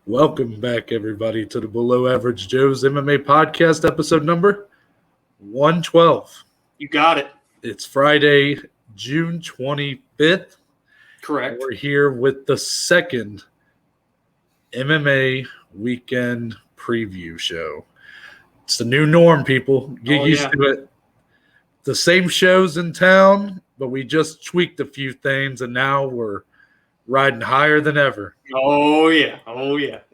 Welcome back, everybody, to the Below Average Joe's MMA podcast, episode number 112. You got it. It's Friday, June 25th. Correct. We're here with the second MMA Weekend Preview show. It's the new norm, people. Get used to it. The same shows in town, but we just tweaked a few things, and now we're riding higher than ever. Oh, yeah.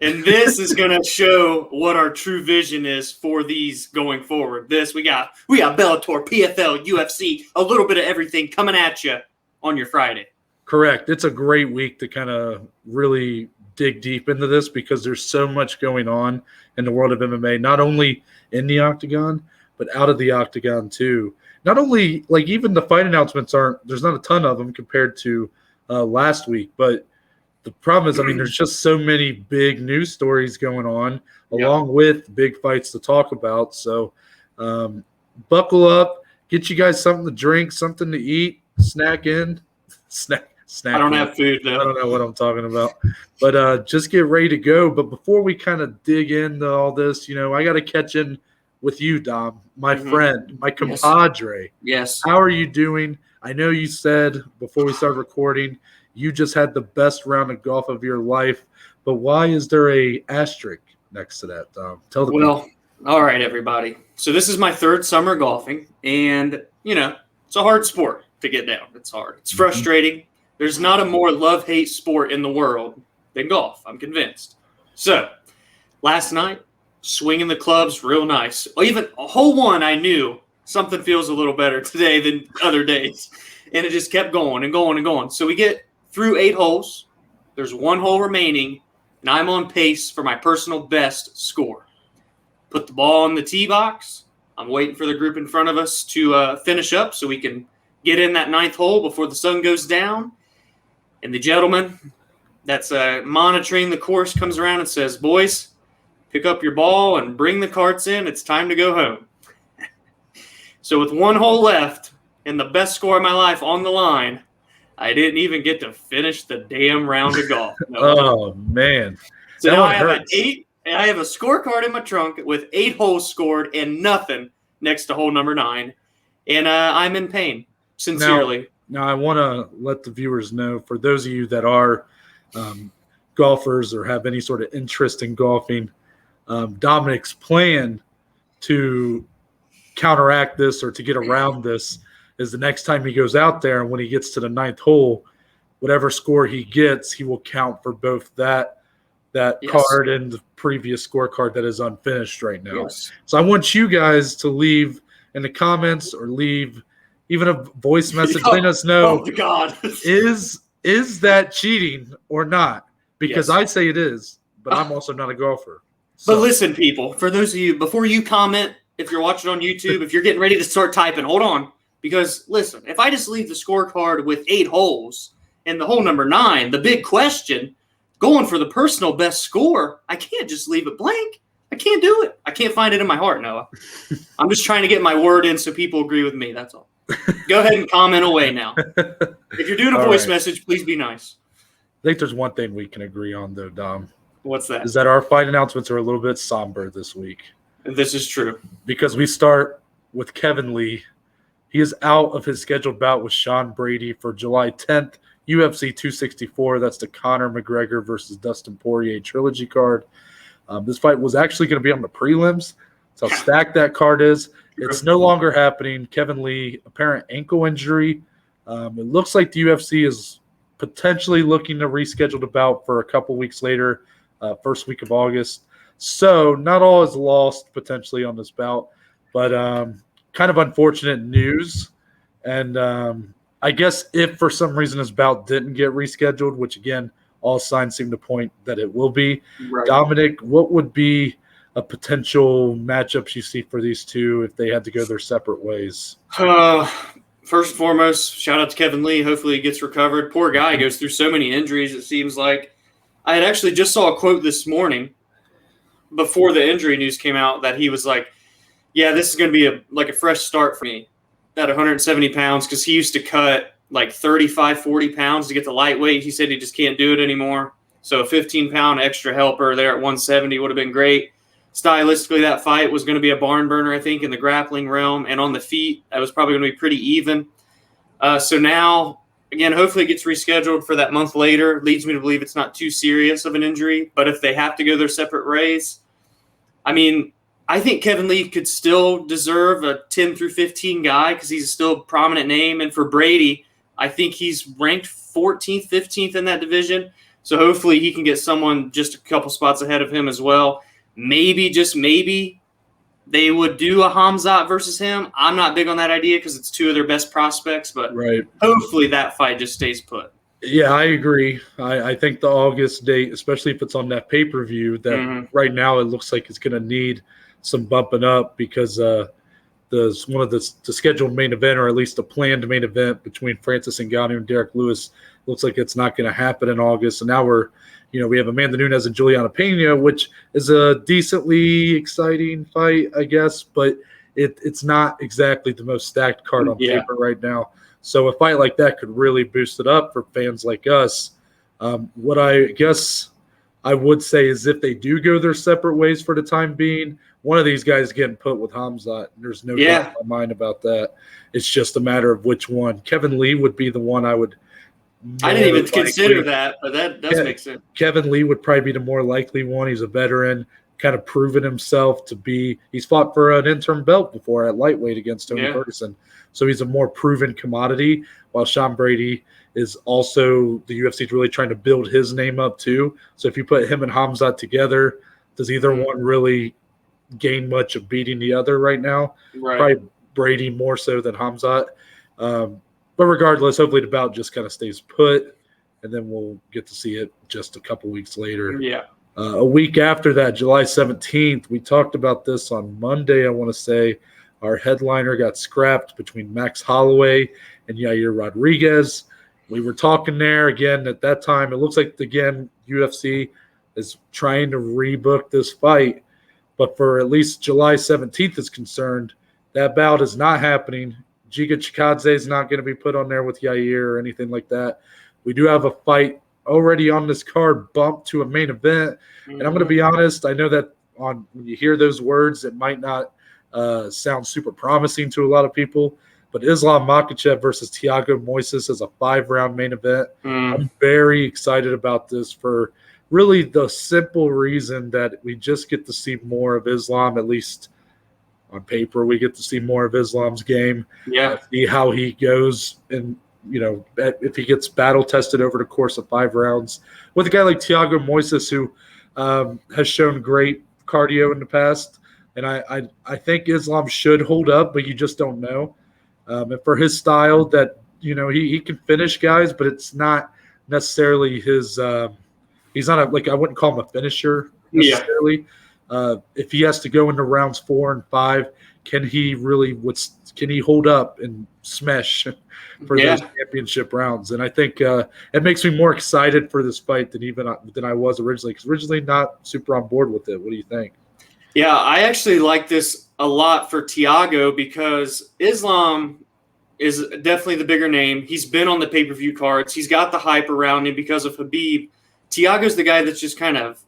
And this is going to show what our true vision is for these going forward. We got Bellator, PFL, UFC, a little bit of everything coming at you on your Friday. Correct. It's a great week to kind of really dig deep into this because there's so much going on in the world of MMA, not only in the octagon, but out of the octagon too. Not only, like, even the fight announcements there's not a ton of them compared to last week, but the problem is, there's just so many big news stories going on along with big fights to talk about. So buckle up, get you guys something to drink, something to eat, snack. I don't have food, though. I don't know what I'm talking about, but just get ready to go. But before we kind of dig into all this, I got to catch in with you, Dom, my friend, my compadre. Yes. How are you doing? I know you said before we started recording, you just had the best round of golf of your life, but why is there a asterisk next to that, Dom? Tell the people. All right, everybody. So this is my third summer golfing, and, it's a hard sport to get down. It's hard. It's frustrating. There's not a more love-hate sport in the world than golf, I'm convinced. So last night, swinging the clubs real nice. Even a hole one, I knew something feels a little better today than other days. And it just kept going and going and going. So we get through 8 holes. There's 1 hole remaining, and I'm on pace for my personal best score. Put the ball in the tee box. I'm waiting for the group in front of us to finish up so we can get in that 9th hole before the sun goes down. And the gentleman that's monitoring the course comes around and says, "Boys, pick up your ball and bring the carts in. It's time to go home." So with 1 hole left and the best score of my life on the line, I didn't even get to finish the damn round of golf. No. Oh, man. So now I have I have a scorecard in my trunk with 8 holes scored and nothing next to hole number 9. And I'm in pain, sincerely. Now I want to let the viewers know, for those of you that are golfers or have any sort of interest in golfing, Dominic's plan to counteract this or to get around this is the next time he goes out there and when he gets to the 9th hole, whatever score he gets, he will count for both that card and the previous scorecard that is unfinished right now. Yes. So I want you guys to leave in the comments or leave even a voice message letting us know, oh God, is that cheating or not? Because I say it is, but I'm also not a golfer. So. But listen, people, for those of you, before you comment, if you're watching on YouTube, if you're getting ready to start typing, hold on. Because, listen, if I just leave the scorecard with 8 holes and the hole number 9, the big question, going for the personal best score, I can't just leave it blank. I can't do it. I can't find it in my heart, Noah. I'm just trying to get my word in so people agree with me. That's all. Go ahead and comment away now. If you're doing a voice message, please be nice. I think there's one thing we can agree on, though, Dom. What's that? Is that our fight announcements are a little bit somber this week. This is true. Because we start with Kevin Lee. He is out of his scheduled bout with Sean Brady for July 10th, UFC 264. That's the Conor McGregor versus Dustin Poirier trilogy card. This fight was actually going to be on the prelims. So how stacked that card is. It's no longer happening. Kevin Lee, apparent ankle injury. It looks like the UFC is potentially looking to reschedule the bout for a couple weeks later, first week of August. So not all is lost potentially on this bout, but kind of unfortunate news. And I guess if for some reason this bout didn't get rescheduled, which again, all signs seem to point that it will be. Right. Dominic, what would be a potential matchups you see for these two if they had to go their separate ways? First and foremost, shout out to Kevin Lee. Hopefully he gets recovered. Poor guy goes through so many injuries, it seems like. I had actually just saw a quote this morning before the injury news came out that he was like, yeah, this is going to be a fresh start for me at 170 pounds because he used to cut like 35, 40 pounds to get to lightweight. He said he just can't do it anymore. So a 15-pound extra helper there at 170 would have been great. Stylistically, that fight was going to be a barn burner, I think, in the grappling realm. And on the feet, that was probably going to be pretty even. So now, again, hopefully it gets rescheduled for that month later. Leads me to believe it's not too serious of an injury. But if they have to go their separate ways, I mean, I think Kevin Lee could still deserve a 10 through 15 guy because he's still a prominent name. And for Brady, I think he's ranked 14th, 15th in that division. So hopefully he can get someone just a couple spots ahead of him as well. Maybe, just maybe, they would do a Khamzat versus him. I'm not big on that idea because it's two of their best prospects, but hopefully that fight just stays put. Yeah, I agree. I think the August date, especially if it's on that pay-per-view, that right now it looks like it's going to need some bumping up because the scheduled main event, or at least the planned main event between Francis Ngannou and Derek Lewis, looks like it's not going to happen in August. And now we have Amanda Nunes and Juliana Pena, which is a decently exciting fight, I guess, but it's not exactly the most stacked card on paper right now. So a fight like that could really boost it up for fans like us. What I guess I would say is if they do go their separate ways for the time being, one of these guys getting put with Khamzat. There's no doubt in my mind about that. It's just a matter of which one. Kevin Lee would be the one I would – I didn't even consider that, but that does make sense. Kevin Lee would probably be the more likely one. He's a veteran, kind of proven himself to be – he's fought for an interim belt before at lightweight against Tony Ferguson. So he's a more proven commodity, while Sean Brady is also – the UFC is really trying to build his name up too. So if you put him and Khamzat together, does either one really gain much of beating the other right now? Probably Brady more so than Khamzat. But regardless, hopefully the bout just kind of stays put, and then we'll get to see it just a couple weeks later. Yeah. A week after that, July 17th, we talked about this on Monday, I want to say. Our headliner got scrapped between Max Holloway and Yair Rodriguez. We were talking there again at that time. It looks like, again, UFC is trying to rebook this fight. But for at least July 17th is concerned, that bout is not happening. Giga Chikadze is not going to be put on there with Yair or anything like that. We do have a fight already on this card bumped to a main event. And I'm going to be honest, I know that when you hear those words, it might not sound super promising to a lot of people, but Islam Makhachev versus Thiago Moises is a 5-round main event. I'm very excited about this for really the simple reason that we just get to see more of Islam, at least on paper. We get to see more of Islam's game. See how he goes, and if he gets battle tested over the course of 5 rounds with a guy like Thiago Moises, who has shown great cardio in the past. And I think Islam should hold up, but you just don't know. And for his style, that he can finish guys, but it's not necessarily his. He's not I wouldn't call him a finisher necessarily. If he has to go into rounds 4 and 5, can he hold up and smash for those championship rounds? And I think it makes me more excited for this fight than I was originally, because originally not super on board with it. What do you think? Yeah, I actually like this a lot for Thiago because Islam is definitely the bigger name. He's been on the pay-per-view cards. He's got the hype around him because of Khabib. Thiago's the guy that's just kind of,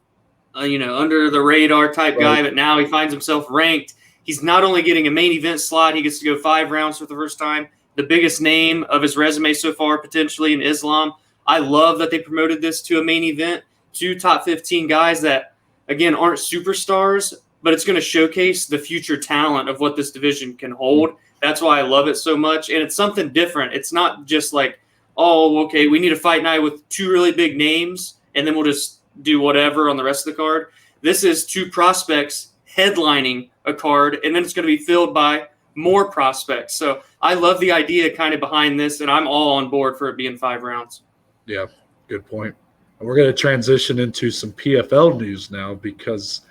under the radar type guy, but now he finds himself ranked. He's not only getting a main event slot, he gets to go 5 rounds for the first time. The biggest name of his resume so far, potentially, in Islam. I love that they promoted this to a main event. 2 top 15 guys that, again, aren't superstars, but it's going to showcase the future talent of what this division can hold. That's why I love it so much. And it's something different. It's not just like, oh, okay, we need a fight night with 2 really big names, and then we'll just do whatever on the rest of the card. This is 2 prospects headlining a card, and then it's going to be filled by more prospects. So I love the idea kind of behind this, and I'm all on board for it being 5 rounds. Yeah, good point. And we're going to transition into some PFL news now, because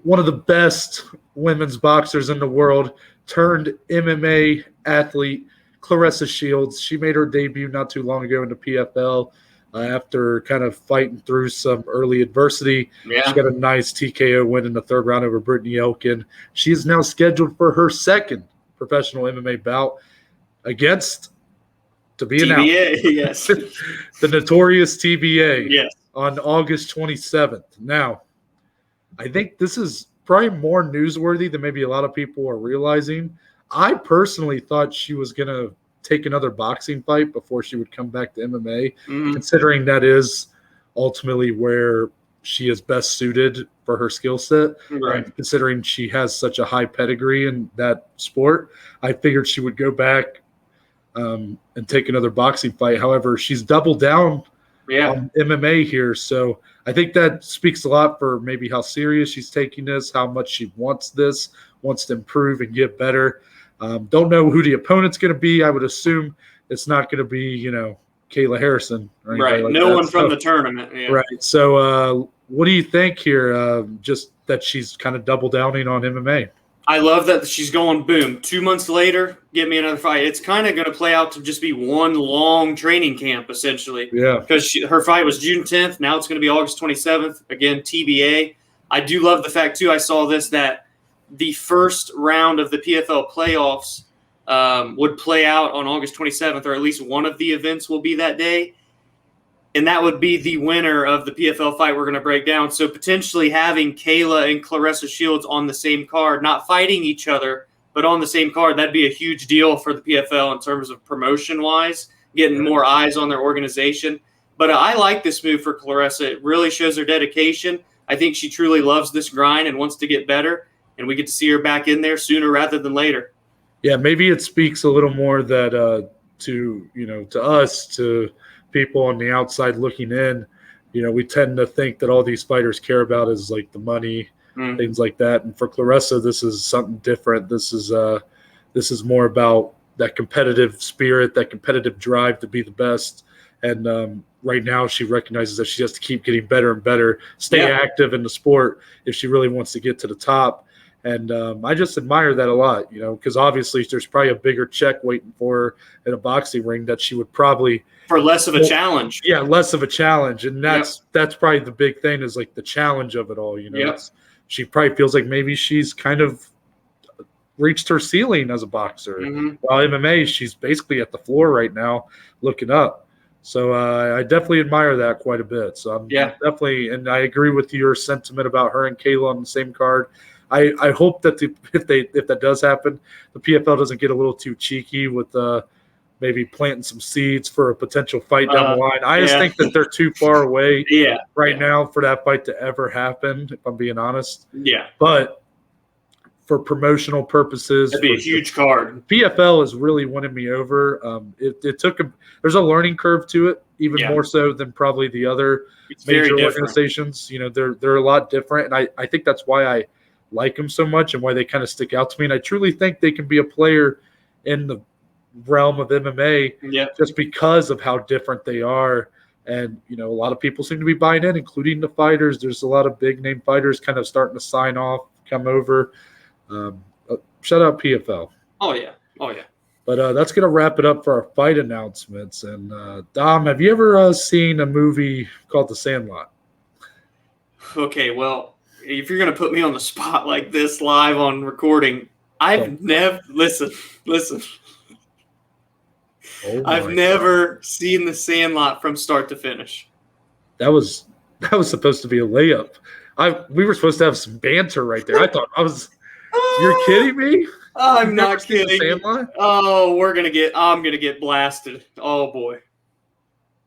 one of the best women's boxers in the world turned MMA athlete, Claressa Shields. She made her debut not too long ago in the PFL after kind of fighting through some early adversity. She got a nice TKO win in the 3rd round over Brittany Elkin. She is now scheduled for her 2nd professional MMA bout against, to be announced, TBA, yes. the notorious TBA. Yes. on August 27th. Now, I think this is probably more newsworthy than maybe a lot of people are realizing. I personally thought she was going to take another boxing fight before she would come back to MMA, considering that is ultimately where she is best suited for her skill set. Right. And considering she has such a high pedigree in that sport, I figured she would go back and take another boxing fight. However, she's doubled down on MMA here. So I think that speaks a lot for maybe how serious she's taking this, how much she wants this, wants to improve and get better. Don't know who the opponent's going to be. I would assume it's not going to be, Kayla Harrison. Or right. like no that. one from the tournament. Yeah. Right. So what do you think here? Just that she's kind of double downing on MMA. I love that she's going, boom, 2 months later, get me another fight. It's kind of going to play out to just be one long training camp, essentially. Yeah. Because her fight was June 10th. Now it's going to be August 27th. Again, TBA. I do love the fact, too, I saw this, that the first round of the PFL playoffs would play out on August 27th, or at least one of the events will be that day. And that would be the winner of the PFL fight we're going to break down. So potentially having Kayla and Claressa Shields on the same card, not fighting each other, but on the same card, that'd be a huge deal for the PFL in terms of promotion-wise, getting more eyes on their organization. But I like this move for Claressa. It really shows her dedication. I think she truly loves this grind and wants to get better, and we get to see her back in there sooner rather than later. Yeah, maybe it speaks a little more that to us, to people on the outside looking in, we tend to think that all these fighters care about is like the money, things like that. And for Claressa, this is something different. This is more about that competitive spirit, that competitive drive to be the best. And right now she recognizes that she has to keep getting better and better, stay active in the sport if she really wants to get to the top. And I just admire that a lot, because obviously there's probably a bigger check waiting for her in a boxing ring that she would probably – for less of a challenge. Yeah, less of a challenge. And that's probably the big thing is like the challenge of it all. She probably feels like maybe she's kind of reached her ceiling as a boxer. While MMA, she's basically at the floor right now looking up. So I definitely admire that quite a bit. So I'm definitely – and I agree with your sentiment about her and Kayla on the same card. I hope that if that does happen, the PFL doesn't get a little too cheeky with maybe planting some seeds for a potential fight down the line. I just think that they're too far away now for that fight to ever happen, if I'm being honest. Yeah. But for promotional purposes, that'd be a huge card. PFL is really winning me over. It took there's a learning curve to it, even more so than probably the other major organizations. They're a lot different, and I think that's why I like them so much and why they kind of stick out to me. And I truly think they can be a player in the realm of MMA just because of how different they are. And, a lot of people seem to be buying in, including the fighters. There's a lot of big name fighters kind of starting to sign off, come over. Shout out PFL. Oh, yeah. But that's going to wrap it up for our fight announcements. And Dom, have you ever seen a movie called The Sandlot? Okay, well, if you're going to put me on the spot like this live on recording, I've never – listen. I've never seen The Sandlot from start to finish. That was supposed to be a layup. We were supposed to have some banter right there. I thought you're kidding me? I'm not kidding. Sandlot? Oh, I'm gonna get blasted. Oh boy.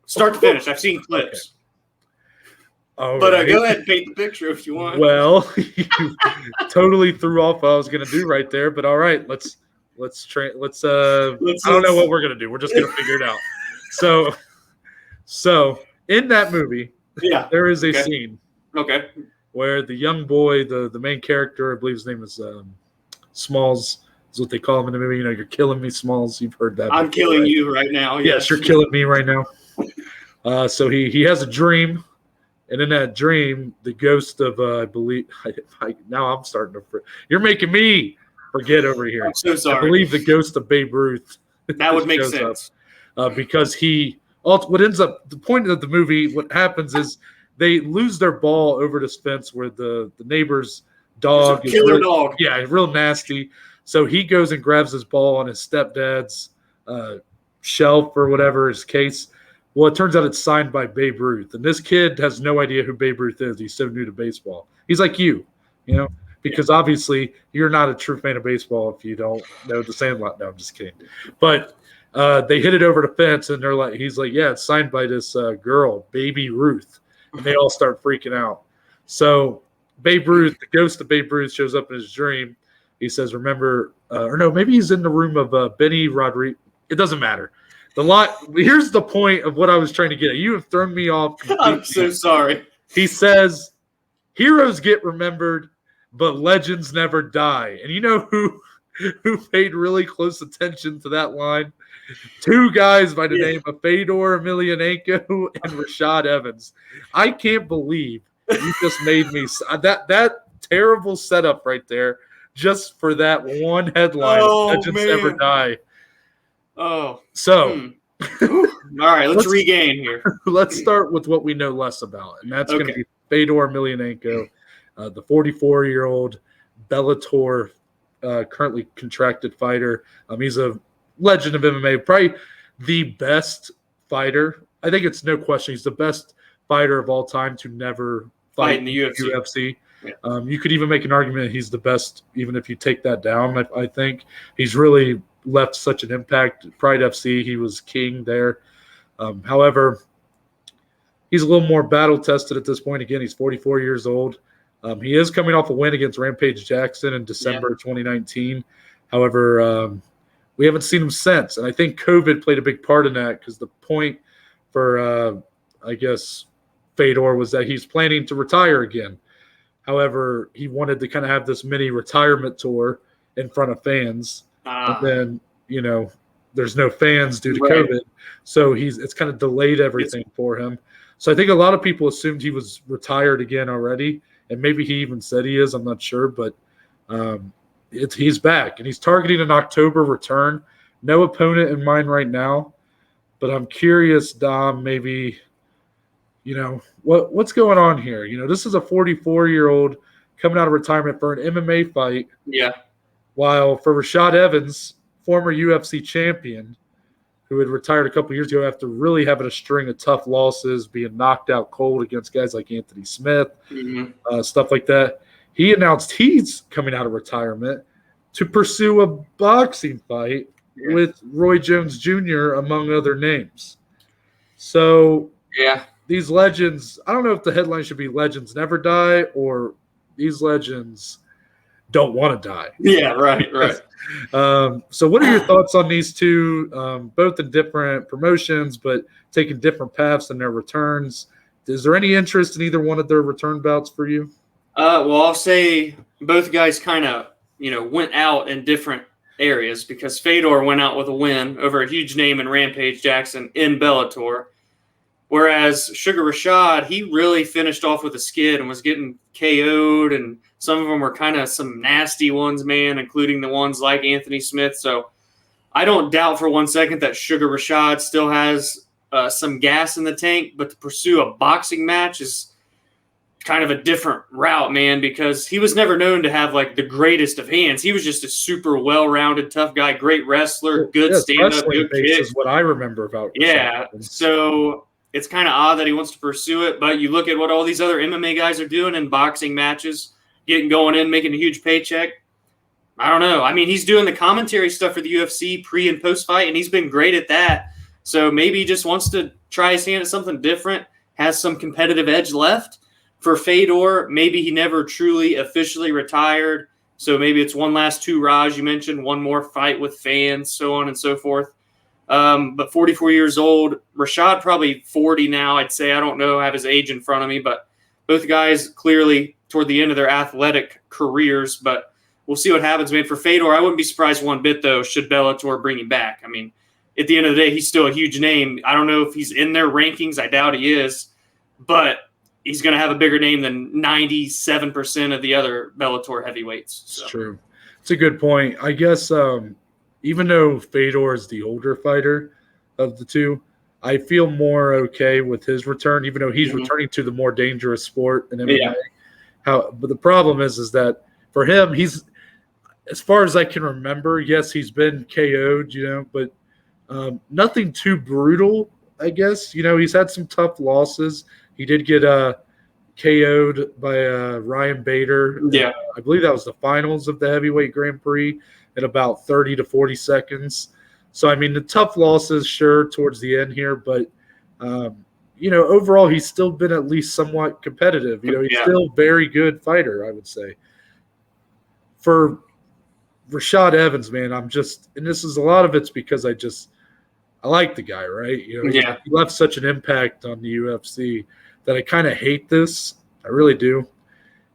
Start to finish. I've seen clips. Okay. But go ahead and paint the picture if you want. Well, you totally threw off what I was gonna do right there, but all right, let's I don't know what we're gonna do. We're just gonna figure it out. So in that movie, there is a scene where the young boy, the main character, I believe his name is Smalls, is what they call him in the movie. You're killing me, Smalls. You've heard that. I'm killing you right now. Yes, you're killing me right now. So he has a dream, and in that dream, the ghost of I believe now I'm starting to. You're making me forget over here. I'm so sorry. I believe the ghost of Babe Ruth. That would make sense. Because what ends up, the point of the movie, what happens is they lose their ball over this fence where the neighbor's dog is killer dog. Yeah, real nasty. So he goes and grabs his ball on his stepdad's shelf or whatever his case, Well, it turns out it's signed by Babe Ruth, and this kid has no idea who Babe Ruth is. He's so new to baseball. He's like you know, because obviously you're not a true fan of baseball if you don't know the Sandlot. No, I'm just kidding. But they hit it over the fence, and he's like, yeah, it's signed by this girl, Baby Ruth, and they all start freaking out. So Babe Ruth, the ghost of Babe Ruth, shows up in his dream. He says, remember, or no, maybe he's in the room of Benny Rodriguez. It doesn't matter. Here's the point of what I was trying to get at. You have thrown me off completely. I'm so sorry. He says, heroes get remembered, but legends never die. And you know who paid really close attention to that line? Two guys by the name of Fedor Emelianenko and Rashad Evans. I can't believe you just made me that terrible setup right there just for that one headline. Legends never die. Oh. So, all right, let's regain here. Let's start with what we know less about, and that's going to be Fedor Emelianenko, the 44-year-old Bellator currently contracted fighter. He's a legend of MMA, probably the best fighter. I think it's no question he's the best fighter of all time to never fight in the UFC. Yeah. You could even make an argument he's the best, even if you take that down. I think he's really left such an impact. Pride FC, he was king there. However, he's a little more battle-tested at this point. Again, he's 44 years old. He is coming off a win against Rampage Jackson in December 2019. However, we haven't seen him since. And I think COVID played a big part in that because the point for, I guess, Fedor was that he's planning to retire again. However, he wanted to kind of have this mini retirement tour in front of fans. And then, there's no fans due to COVID. So it's kind of delayed everything for him. So I think a lot of people assumed he was retired again already. And maybe he even said he is. I'm not sure. But he's back. And he's targeting an October return. No opponent in mind right now. But I'm curious, Dom, maybe, what's going on here? This is a 44-year-old coming out of retirement for an MMA fight. Yeah. While for Rashad Evans, former UFC champion, who had retired a couple years ago after really having a string of tough losses, being knocked out cold against guys like Anthony Smith, stuff like that, he announced he's coming out of retirement to pursue a boxing fight with Roy Jones Jr., among other names. So these legends, I don't know if the headline should be Legends Never Die or these legends don't want to die. Yeah, right. So what are your thoughts on these two, both in different promotions, but taking different paths in their returns? Is there any interest in either one of their return bouts for you? Well, I'll say both guys kind of, went out in different areas because Fedor went out with a win over a huge name in Rampage Jackson in Bellator. Whereas Sugar Rashad, he really finished off with a skid and was getting KO'd, and some of them were kind of some nasty ones, man, including the ones like Anthony Smith. So I don't doubt for one second that Sugar Rashad still has some gas in the tank, but to pursue a boxing match is kind of a different route, man, because he was never known to have like the greatest of hands. He was just a super well-rounded, tough guy, great wrestler, good stand-up, good kick. Is what I remember about. Yeah, so it's kind of odd that he wants to pursue it, but you look at what all these other MMA guys are doing in boxing matches, getting going in, making a huge paycheck. I don't know. I mean, he's doing the commentary stuff for the UFC pre- and post-fight, and he's been great at that. So maybe he just wants to try his hand at something different, has some competitive edge left. For Fedor, maybe he never truly officially retired, so maybe it's one last Raj, you mentioned, one more fight with fans, so on and so forth. But 44 years old, Rashad probably 40 now, I'd say. I don't know, I have his age in front of me, but both guys clearly toward the end of their athletic careers, but we'll see what happens, man. For Fedor, I wouldn't be surprised one bit, though, should Bellator bring him back. I mean, at the end of the day, he's still a huge name. I don't know if he's in their rankings. I doubt he is, but he's going to have a bigger name than 97% of the other Bellator heavyweights. So. It's true. It's a good point. I guess even though Fedor is the older fighter of the two, I feel more okay with his return, even though he's returning to the more dangerous sport in MMA. Yeah. But the problem is that for him, he's, as far as I can remember, yes, he's been KO'd, but nothing too brutal I guess. He's had some tough losses. He did get KO'd by Ryan Bader. Yeah. I believe that was the finals of the heavyweight Grand Prix in about 30 to 40 seconds. So, I mean, the tough losses, sure, towards the end here, but overall, he's still been at least somewhat competitive. He's still a very good fighter, I would say. For Rashad Evans, man, and this is a lot of it's because I like the guy, right? He left such an impact on the UFC that I kind of hate this. I really do.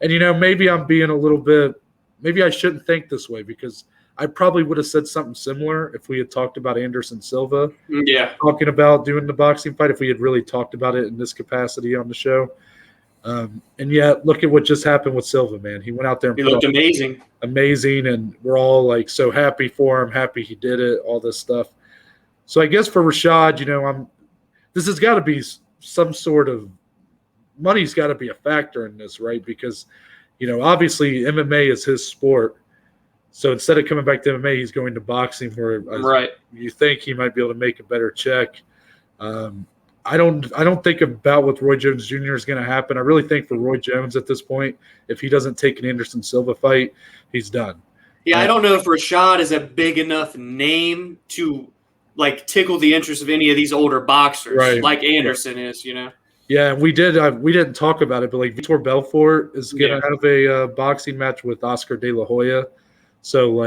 And, maybe I'm being a little bit – maybe I shouldn't think this way because I probably would have said something similar if we had talked about Anderson Silva. Yeah. Talking about doing the boxing fight, if we had really talked about it in this capacity on the show. And yet, look at what just happened with Silva, man. He went out there and he looked amazing. Amazing, and we're all, like, so happy for him, happy he did it, all this stuff. So I guess for Rashad, this has got to be some sort of – money's got to be a factor in this, right? Because, obviously MMA is his sport. So instead of coming back to MMA, he's going to boxing where you think he might be able to make a better check. I don't think about what Roy Jones Jr. is going to happen. I really think for Roy Jones at this point, if he doesn't take an Anderson Silva fight, he's done. Yeah, I don't know if Rashad is a big enough name to tickle the interest of any of these older boxers, like Anderson is. Yeah, and we didn't talk about it, but Vitor Belfort is going to have a boxing match with Oscar De La Hoya. So,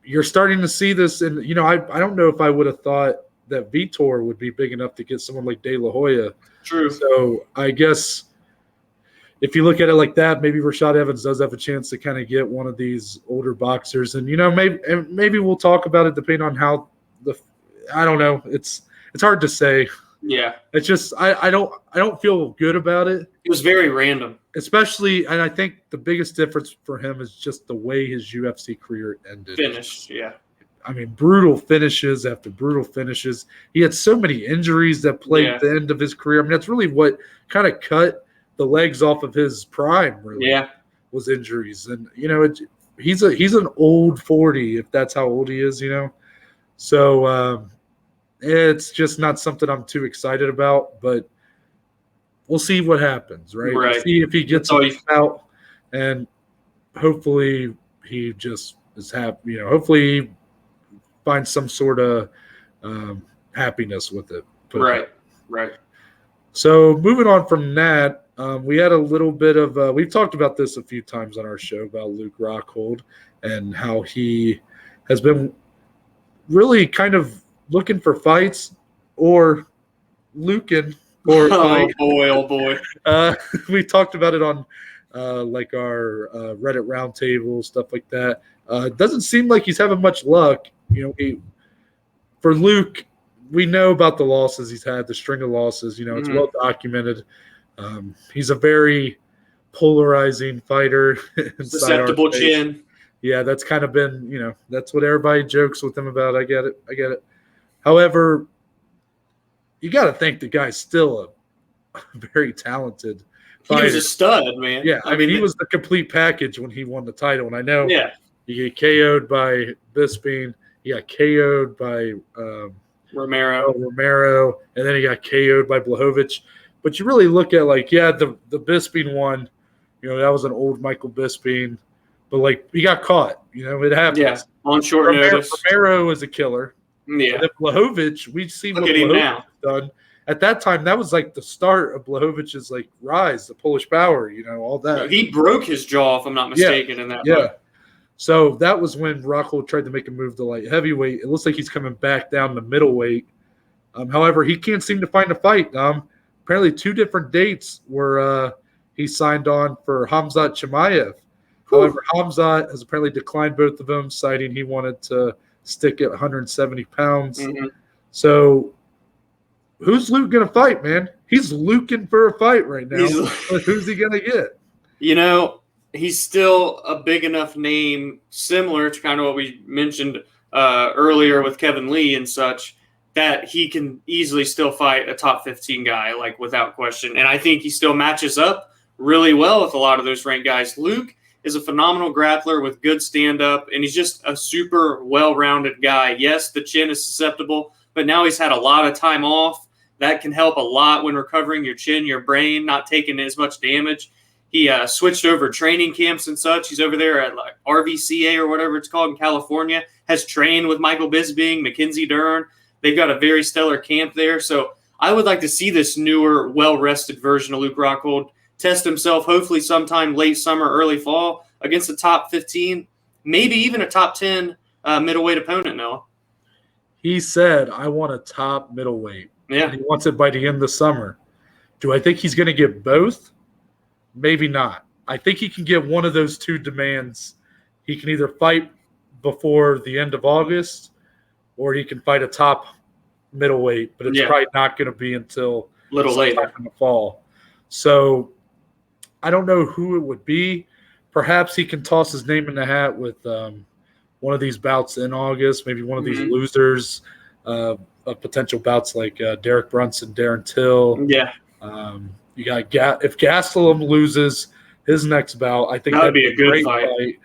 you're starting to see this, and, I don't know if I would have thought that Vitor would be big enough to get someone like De La Hoya. True. So, I guess if you look at it like that, maybe Rashad Evans does have a chance to kind of get one of these older boxers. And, maybe we'll talk about it depending on how I don't know. It's hard to say. Yeah. It's just I don't feel good about it. It was very random. Especially, and I think the biggest difference for him is just the way his UFC career ended. Finished, yeah. I mean, brutal finishes after brutal finishes. He had so many injuries that played the end of his career. I mean, that's really what kind of cut the legs off of his prime, really. Yeah. Was injuries. And, he's an old 40, if that's how old he is, So, it's just not something I'm too excited about, but we'll see what happens, right? We'll see if he gets out, and hopefully he just is happy. Hopefully he finds some sort of happiness with it. Right. So moving on from that, we had a little bit of we've talked about this a few times on our show about Luke Rockhold and how he has been really kind of looking for fights or luking. Or oh boy. We talked about it on our Reddit roundtable, stuff like that. It doesn't seem like he's having much luck. For Luke, we know about the losses he's had, the string of losses. It's well documented. He's a very polarizing fighter. Susceptible chin. Yeah, that's kind of been, that's what everybody jokes with him about. I get it. However, you got to think the guy's still a very talented fighter. He was a stud, man. Yeah, I mean, he was the complete package when he won the title. And I know he got KO'd by Bisping. He got KO'd by Romero, and then he got KO'd by Blachowicz. But you really look at, the Bisping one, that was an old Michael Bisping. But, he got caught. It happens. Yeah, on short notice. Romero is a killer. Yeah. And Blachowicz, we see what Blachowicz has done. At that time, that was the start of Blachowicz' rise, the Polish power, all that. He broke his jaw, if I'm not mistaken, in that fight. So that was when Rockhold tried to make a move to light heavyweight. It looks like he's coming back down to middleweight. However, he can't seem to find a fight. Apparently 2 different dates were he signed on for Khamzat Chimaev. However, Khamzat has apparently declined both of them, citing he wanted to stick at 170 pounds. Mm-hmm. So who's Luke going to fight, man? He's looking for a fight right now. Who's he going to get? He's still a big enough name, similar to kind of what we mentioned earlier with Kevin Lee and such, that he can easily still fight a top 15 guy, without question. And I think he still matches up really well with a lot of those ranked guys. Luke is a phenomenal grappler with good stand-up, and he's just a super well-rounded guy. Yes, the chin is susceptible, but now he's had a lot of time off. That can help a lot when recovering your chin, your brain, not taking as much damage. He switched over training camps and such. He's over there at like RVCA or whatever it's called in California, has trained with Michael Bisping, Mackenzie Dern. They've got a very stellar camp there. So I would like to see this newer, well-rested version of Luke Rockhold test himself hopefully sometime late summer, early fall against a top 15, maybe even a top 10 middleweight opponent, Noah. He said, I want a top middleweight. Yeah. And he wants it by the end of the summer. Do I think he's going to get both? Maybe not. I think he can get one of those two demands. He can either fight before the end of August or he can fight a top middleweight, but it's probably not going to be until a little later in the fall. So I don't know who it would be. Perhaps he can toss his name in the hat with one of these bouts in August, maybe one of these losers of potential bouts like Derek Brunson, Darren Till. Yeah. You got if Gastelum loses his next bout, I think that'd be a good fight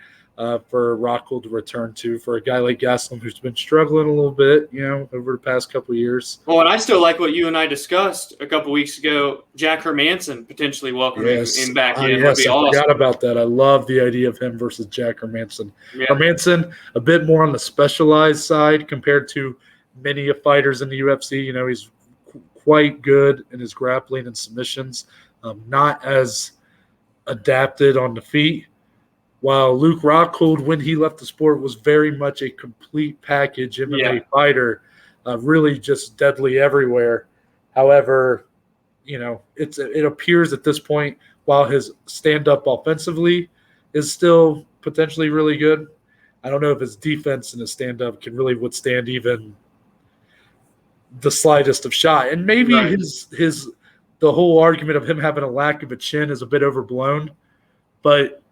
for Rockhold to return to for a guy like Gastelum who's been struggling a little bit, over the past couple of years. Well, and I still like what you and I discussed a couple weeks ago. Jack Hermanson potentially welcoming him back in would be awesome. I forgot about that. I love the idea of him versus Jack Hermanson. Yeah. Hermanson a bit more on the specialized side compared to many fighters in the UFC. He's quite good in his grappling and submissions, not as adapted on the feet. While Luke Rockhold, when he left the sport, was very much a complete package MMA fighter, really just deadly everywhere. However, it appears at this point, while his stand-up offensively is still potentially really good, I don't know if his defense and his stand-up can really withstand even the slightest of shot. And maybe the whole argument of him having a lack of a chin is a bit overblown, but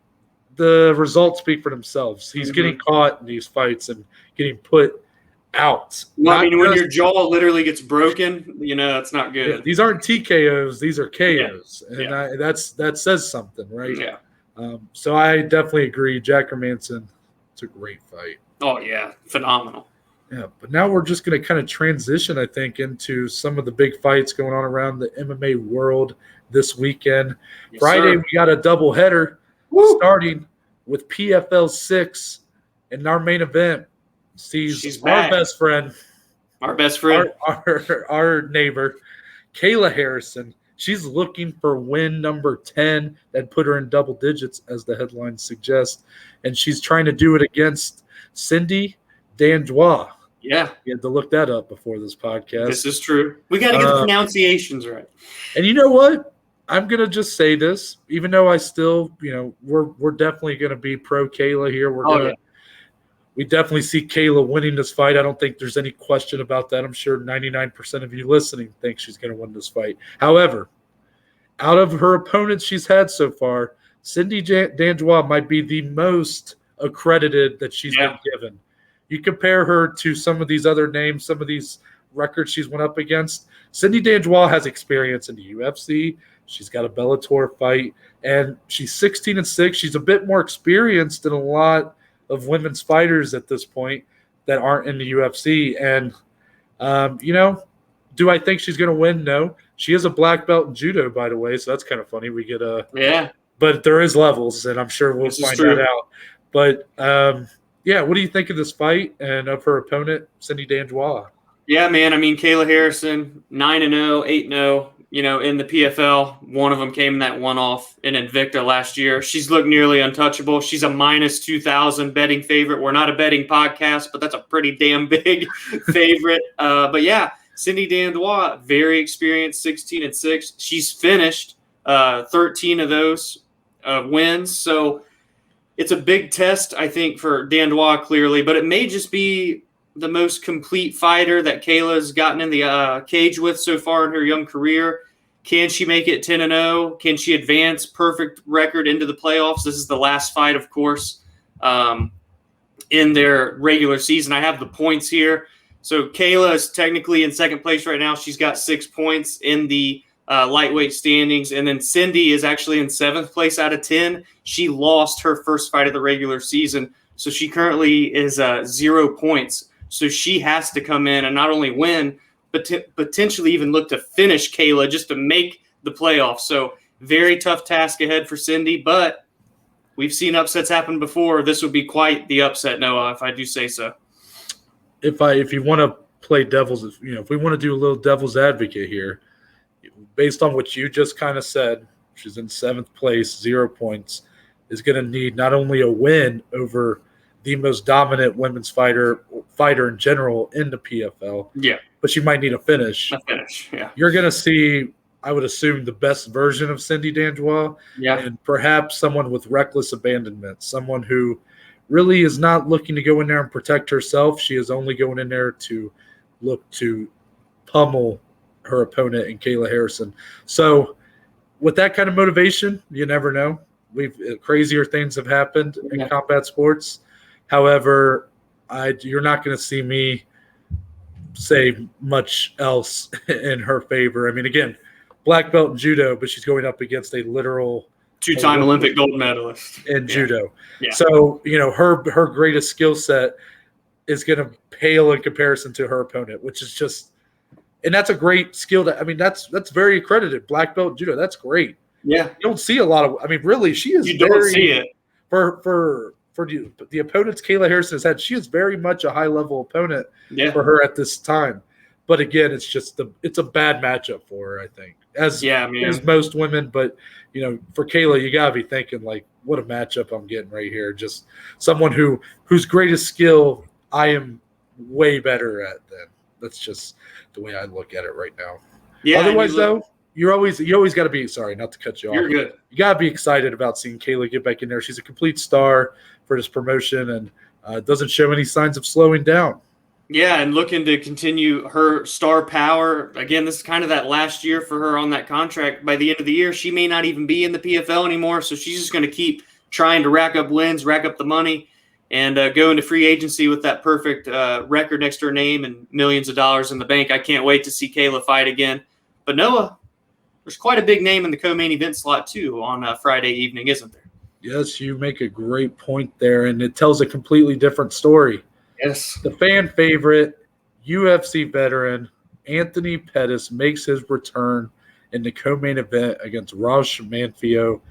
the results speak for themselves. He's getting caught in these fights and getting put out. Well, when your jaw literally gets broken, it's not good. Yeah, these aren't TKOs; these are KOs, and that says something, right? Yeah. So I definitely agree. Jack Hermanson, it's a great fight. Oh yeah, phenomenal. Yeah, but now we're just going to kind of transition, I think, into some of the big fights going on around the MMA world this weekend. Yes, Friday, sir. we got a doubleheader starting with PFL 6, and our main event sees our best friend, our neighbor, Kayla Harrison. She's looking for win number 10 that put her in double digits, as the headline suggests, and she's trying to do it against Cindy Dandois. Yeah. You had to look that up before this podcast. This is true. We got to get the pronunciations right. And you know what? I'm going to just say this, even though I still, we're definitely going to be pro Kayla here. We definitely see Kayla winning this fight. I don't think there's any question about that. I'm sure 99% of you listening think she's going to win this fight. However, out of her opponents she's had so far, Cindy Dandois might be the most accredited that she's been given. You compare her to some of these other names, some of these records she's went up against. Cindy Dandois has experience in the UFC. She's got a Bellator fight, and she's 16-6. She's a bit more experienced than a lot of women's fighters at this point that aren't in the UFC. And, do I think she's going to win? No. She is a black belt in judo, by the way, so that's kind of funny. We get but there is levels, and I'm sure we'll find that out. But, what do you think of this fight and of her opponent, Cindy Dandois? Yeah, man. Kayla Harrison, 9-0, 8-0. In the PFL, one of them came in that one-off in Invicta last year. She's looked nearly untouchable. She's a minus 2,000 betting favorite. We're not a betting podcast, but that's a pretty damn big favorite. But yeah, Cindy Dandois, very experienced, 16-6. She's finished 13 of those wins. So it's a big test, I think, for Dandois clearly, but it may just be the most complete fighter that Kayla's gotten in the cage with so far in her young career. Can she make it 10-0? Can she advance perfect record into the playoffs? This is the last fight, of course, in their regular season. I have the points here. So Kayla is technically in second place right now. She's got 6 points in the lightweight standings. And then Cindy is actually in 7th place out of 10. She lost her first fight of the regular season. So she currently is 0 points So she has to come in and not only win, but potentially even look to finish Kayla just to make the playoffs. So very tough task ahead for Cindy, but we've seen upsets happen before. This would be quite the upset, Noah, if I do say so. If you want to play if we want to do a little devil's advocate here, based on what you just kind of said, she's in 7th place, 0 points, is going to need not only a win over the most dominant women's fighter in general in the PFL, but she might need a finish. Yeah. You're going to see, I would assume, the best version of Cindy Danjois, and perhaps someone with reckless abandonment, someone who really is not looking to go in there and protect herself. She is only going in there to look to pummel her opponent in Kayla Harrison. So with that kind of motivation, you never know. Crazier things have happened in combat sports. However, you're not going to see me say much else in her favor. I mean, again, black belt in judo, but she's going up against a literal 2-time Olympic gold medalist in judo. Yeah. So, her greatest skill set is going to pale in comparison to her opponent, which is just, and that's a great skill. That's very accredited. Black belt judo, that's great. Yeah. You don't see a lot of, really, she is. You don't see it. For the opponents Kayla Harrison has had, she is very much a high-level opponent for her at this time. But again, it's a bad matchup for her, I think. As most women, but for Kayla, you gotta be thinking like, what a matchup I'm getting right here. Just someone whose greatest skill I am way better at than. That's just the way I look at it right now. Yeah. Otherwise, though, you always got to be, sorry, not to cut you off. You're good. You got to be excited about seeing Kayla get back in there. She's a complete star for this promotion and doesn't show any signs of slowing down. Yeah, and looking to continue her star power. Again, this is kind of that last year for her on that contract. By the end of the year, she may not even be in the PFL anymore, so she's just going to keep trying to rack up wins, rack up the money, and go into free agency with that perfect record next to her name and millions of dollars in the bank. I can't wait to see Kayla fight again. But Noah, there's quite a big name in the co-main event slot too on Friday evening, isn't there? Yes, you make a great point there, and it tells a completely different story. Yes. The fan favorite, UFC veteran, Anthony Pettis makes his return in the co-main event against Rashad Manfio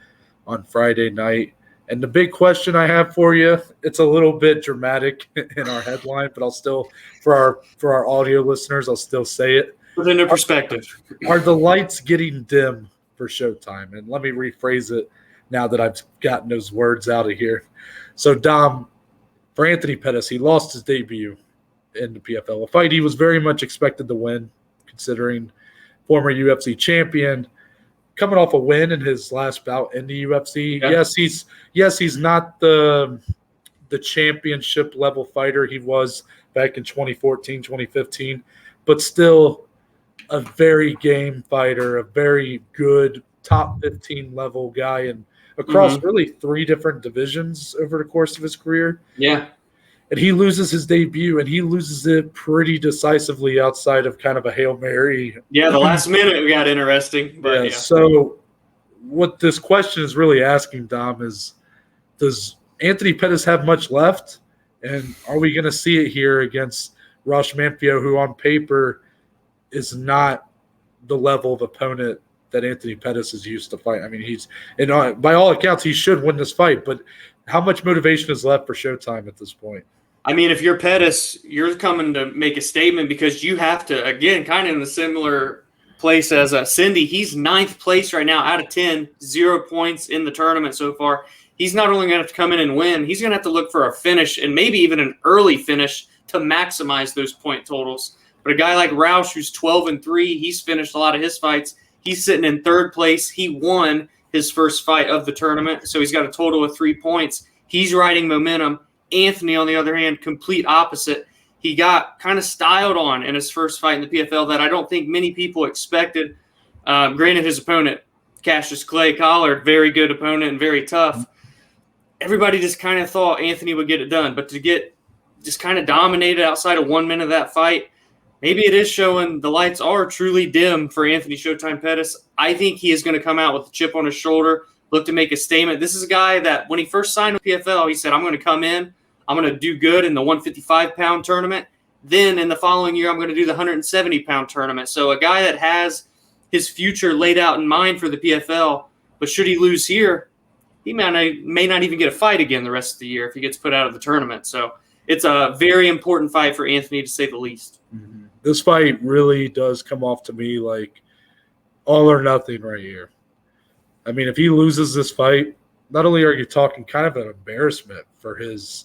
on Friday night. And the big question I have for you, it's a little bit dramatic in our headline, but I'll still, for our audio listeners, I'll still say it. Put it into perspective. Are the lights getting dim for Showtime? And let me rephrase it now that I've gotten those words out of here. So, Dom, for Anthony Pettis, he lost his debut in the PFL, a fight he was very much expected to win, considering former UFC champion, coming off a win in his last bout in the UFC. Yeah. He's not the championship level fighter he was back in 2014, 2015, but still a very game fighter, a very good top 15 level guy, and across really 3 different divisions over the course of his career. Yeah. And he loses his debut, and he loses it pretty decisively outside of kind of a Hail Mary. Yeah, the last minute got interesting. But yeah. So what this question is really asking, Dom, is does Anthony Pettis have much left? And are we going to see it here against Rashad Manfio, who on paper is not the level of opponent that Anthony Pettis is used to fight? I mean, by all accounts, he should win this fight, but how much motivation is left for Showtime at this point? I mean, if you're Pettis, you're coming to make a statement because you have to, again, kind of in the similar place as Cindy. He's 9th place right now out of 10, 0 points in the tournament so far. He's not only going to have to come in and win, he's going to have to look for a finish and maybe even an early finish to maximize those point totals. But a guy like Roush, who's 12-3, he's finished a lot of his fights. He's sitting in 3rd place. He won his first fight of the tournament, so he's got a total of 3 points. He's riding momentum. Anthony, on the other hand, complete opposite. He got kind of styled on in his first fight in the PFL that I don't think many people expected. Granted, his opponent, Cassius Clay Collard, very good opponent and very tough. Everybody just kind of thought Anthony would get it done, but to get just kind of dominated outside of 1 minute of that fight, maybe it is showing the lights are truly dim for Anthony Showtime Pettis. I think he is going to come out with a chip on his shoulder, look to make a statement. This is a guy that when he first signed with PFL, he said, I'm going to come in, I'm going to do good in the 155-pound tournament, Then in the following year, I'm going to do the 170-pound tournament. So a guy that has his future laid out in mind for the PFL, but should he lose here, he may not even get a fight again the rest of the year if he gets put out of the tournament. So it's a very important fight for Anthony, to say the least. Mm-hmm. This fight really does come off to me like all or nothing right here. I mean, if he loses this fight, not only are you talking kind of an embarrassment for his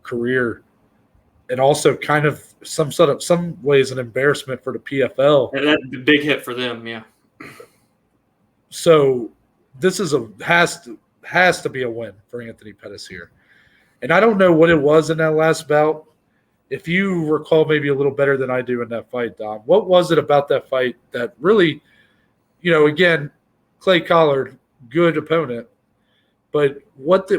career, and also kind of some ways an embarrassment for the PFL. And that's a big hit for them, yeah. So this is has to be a win for Anthony Pettis here. And I don't know what it was in that last bout. If you recall maybe a little better than I do in that fight, Dom, what was it about that fight that really, again, Clay Collard, good opponent, but what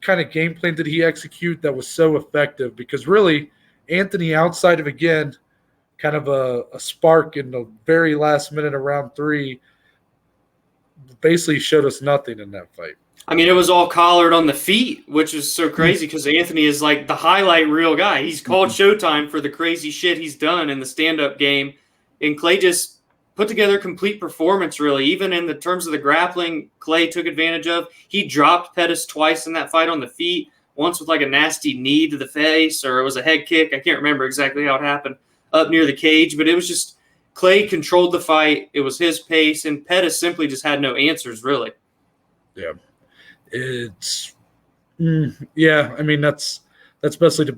kind of game plan did he execute that was so effective? Because really, Anthony, outside of, again, kind of a spark in the very last minute of round 3, basically showed us nothing in that fight. I mean, it was all Collard on the feet, which is so crazy because Anthony is like the highlight reel guy. He's called Showtime for the crazy shit he's done in the stand-up game. And Clay just put together a complete performance, really. Even in the terms of the grappling, Clay took advantage of. He dropped Pettis twice in that fight on the feet, once with like a nasty knee to the face, or it was a head kick. I can't remember exactly how it happened up near the cage, but it was just Clay controlled the fight. It was his pace, and Pettis simply just had no answers, really. Yeah. It's I mean, that's basically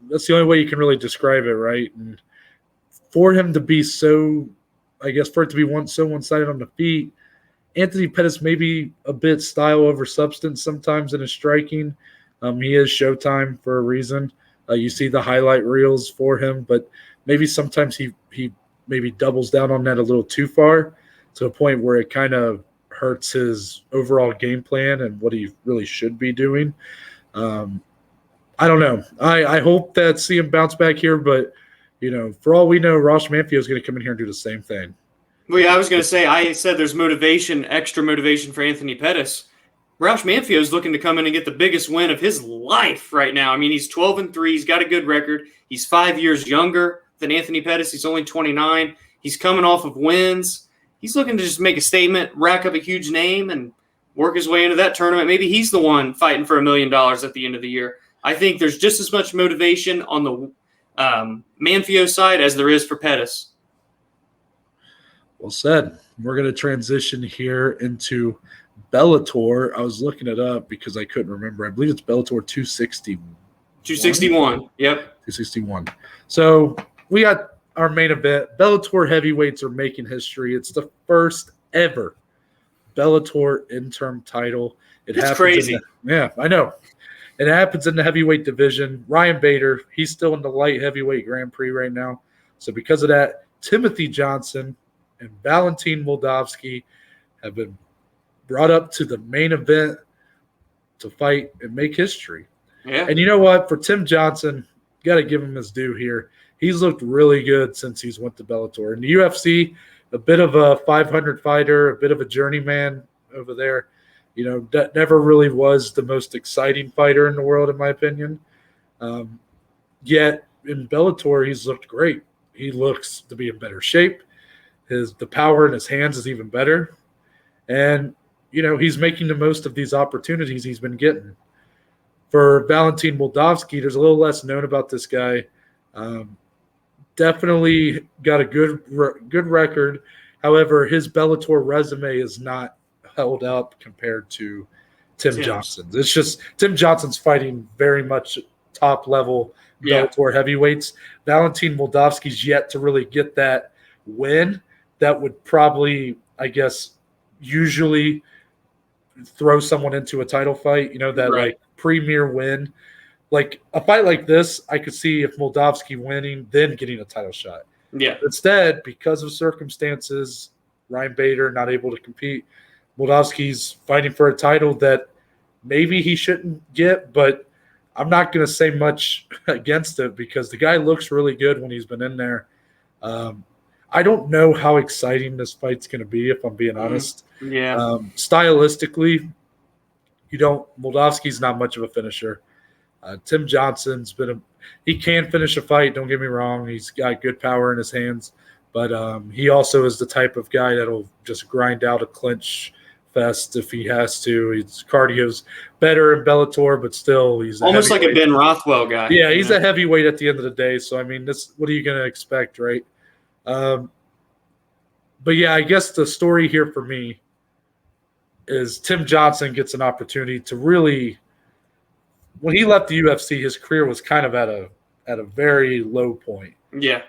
that's the only way you can really describe it, right? And for him to be so, I guess, for it to be so one-sided on the feet, Anthony Pettis may be a bit style over substance sometimes in his striking. He is Showtime for a reason. You see the highlight reels for him, but maybe sometimes he maybe doubles down on that a little too far to a point where it kind of hurts his overall game plan and what he really should be doing. I don't know. I hope that see him bounce back here, but for all we know, Ross Manfio is going to come in here and do the same thing. Well, yeah, I was going to say, I said there's extra motivation for Anthony Pettis. Roush Manfio is looking to come in and get the biggest win of his life right now. I mean, he's 12-3. He's got a good record. He's 5 years younger than Anthony Pettis. He's only 29. He's coming off of wins. He's looking to just make a statement, rack up a huge name, and work his way into that tournament. Maybe he's the one fighting for $1 million at the end of the year. I think there's just as much motivation on the Manfio side as there is for Pettis. Well said. We're going to transition here into Bellator. I was looking it up because I couldn't remember. I believe it's Bellator 260. 261. Yep. 261. So we got our main event. Bellator heavyweights are making history. It's the first ever Bellator interim title. It's crazy. I know. It happens in the heavyweight division. Ryan Bader, he's still in the light heavyweight Grand Prix right now. So because of that, Timothy Johnson and Valentin Moldavsky have been brought up to the main event to fight and make history. Yeah. And you know what? For Tim Johnson, got to give him his due here. He's looked really good since he's went to Bellator. In the UFC, a bit of a 500 fighter, a bit of a journeyman over there. Never really was the most exciting fighter in the world, in my opinion. Yet in Bellator, he's looked great. He looks to be in better shape. The power in his hands is even better. And, he's making the most of these opportunities he's been getting. For Valentin Moldavsky, there's a little less known about this guy. Definitely got a good record. However, his Bellator resume is not held up compared to Tim Johnson's. It's just Tim Johnson's fighting very much top-level Bellator heavyweights. Valentin Moldavsky's yet to really get that win that would probably, I guess, usually throw someone into a title fight, like premier win. Like a fight like this, I could see if Moldavsky winning, then getting a title shot. Yeah. Instead, because of circumstances, Ryan Bader not able to compete, Moldavsky's fighting for a title that maybe he shouldn't get, but I'm not going to say much against it because the guy looks really good when he's been in there. I don't know how exciting this fight's going to be, if I'm being honest. Yeah. Stylistically, Moldavsky's not much of a finisher. Tim Johnson's he can finish a fight. Don't get me wrong. He's got good power in his hands, but he also is the type of guy that'll just grind out a clinch fest if he has to. His cardio's better in Bellator, but still he's almost like a Ben Rothwell guy. Yeah, he's a heavyweight at the end of the day. So I mean, what are you going to expect, right? But yeah, I guess the story here for me is Tim Johnson gets an opportunity to really. When he left the UFC, his career was kind of at a very low point. Yeah.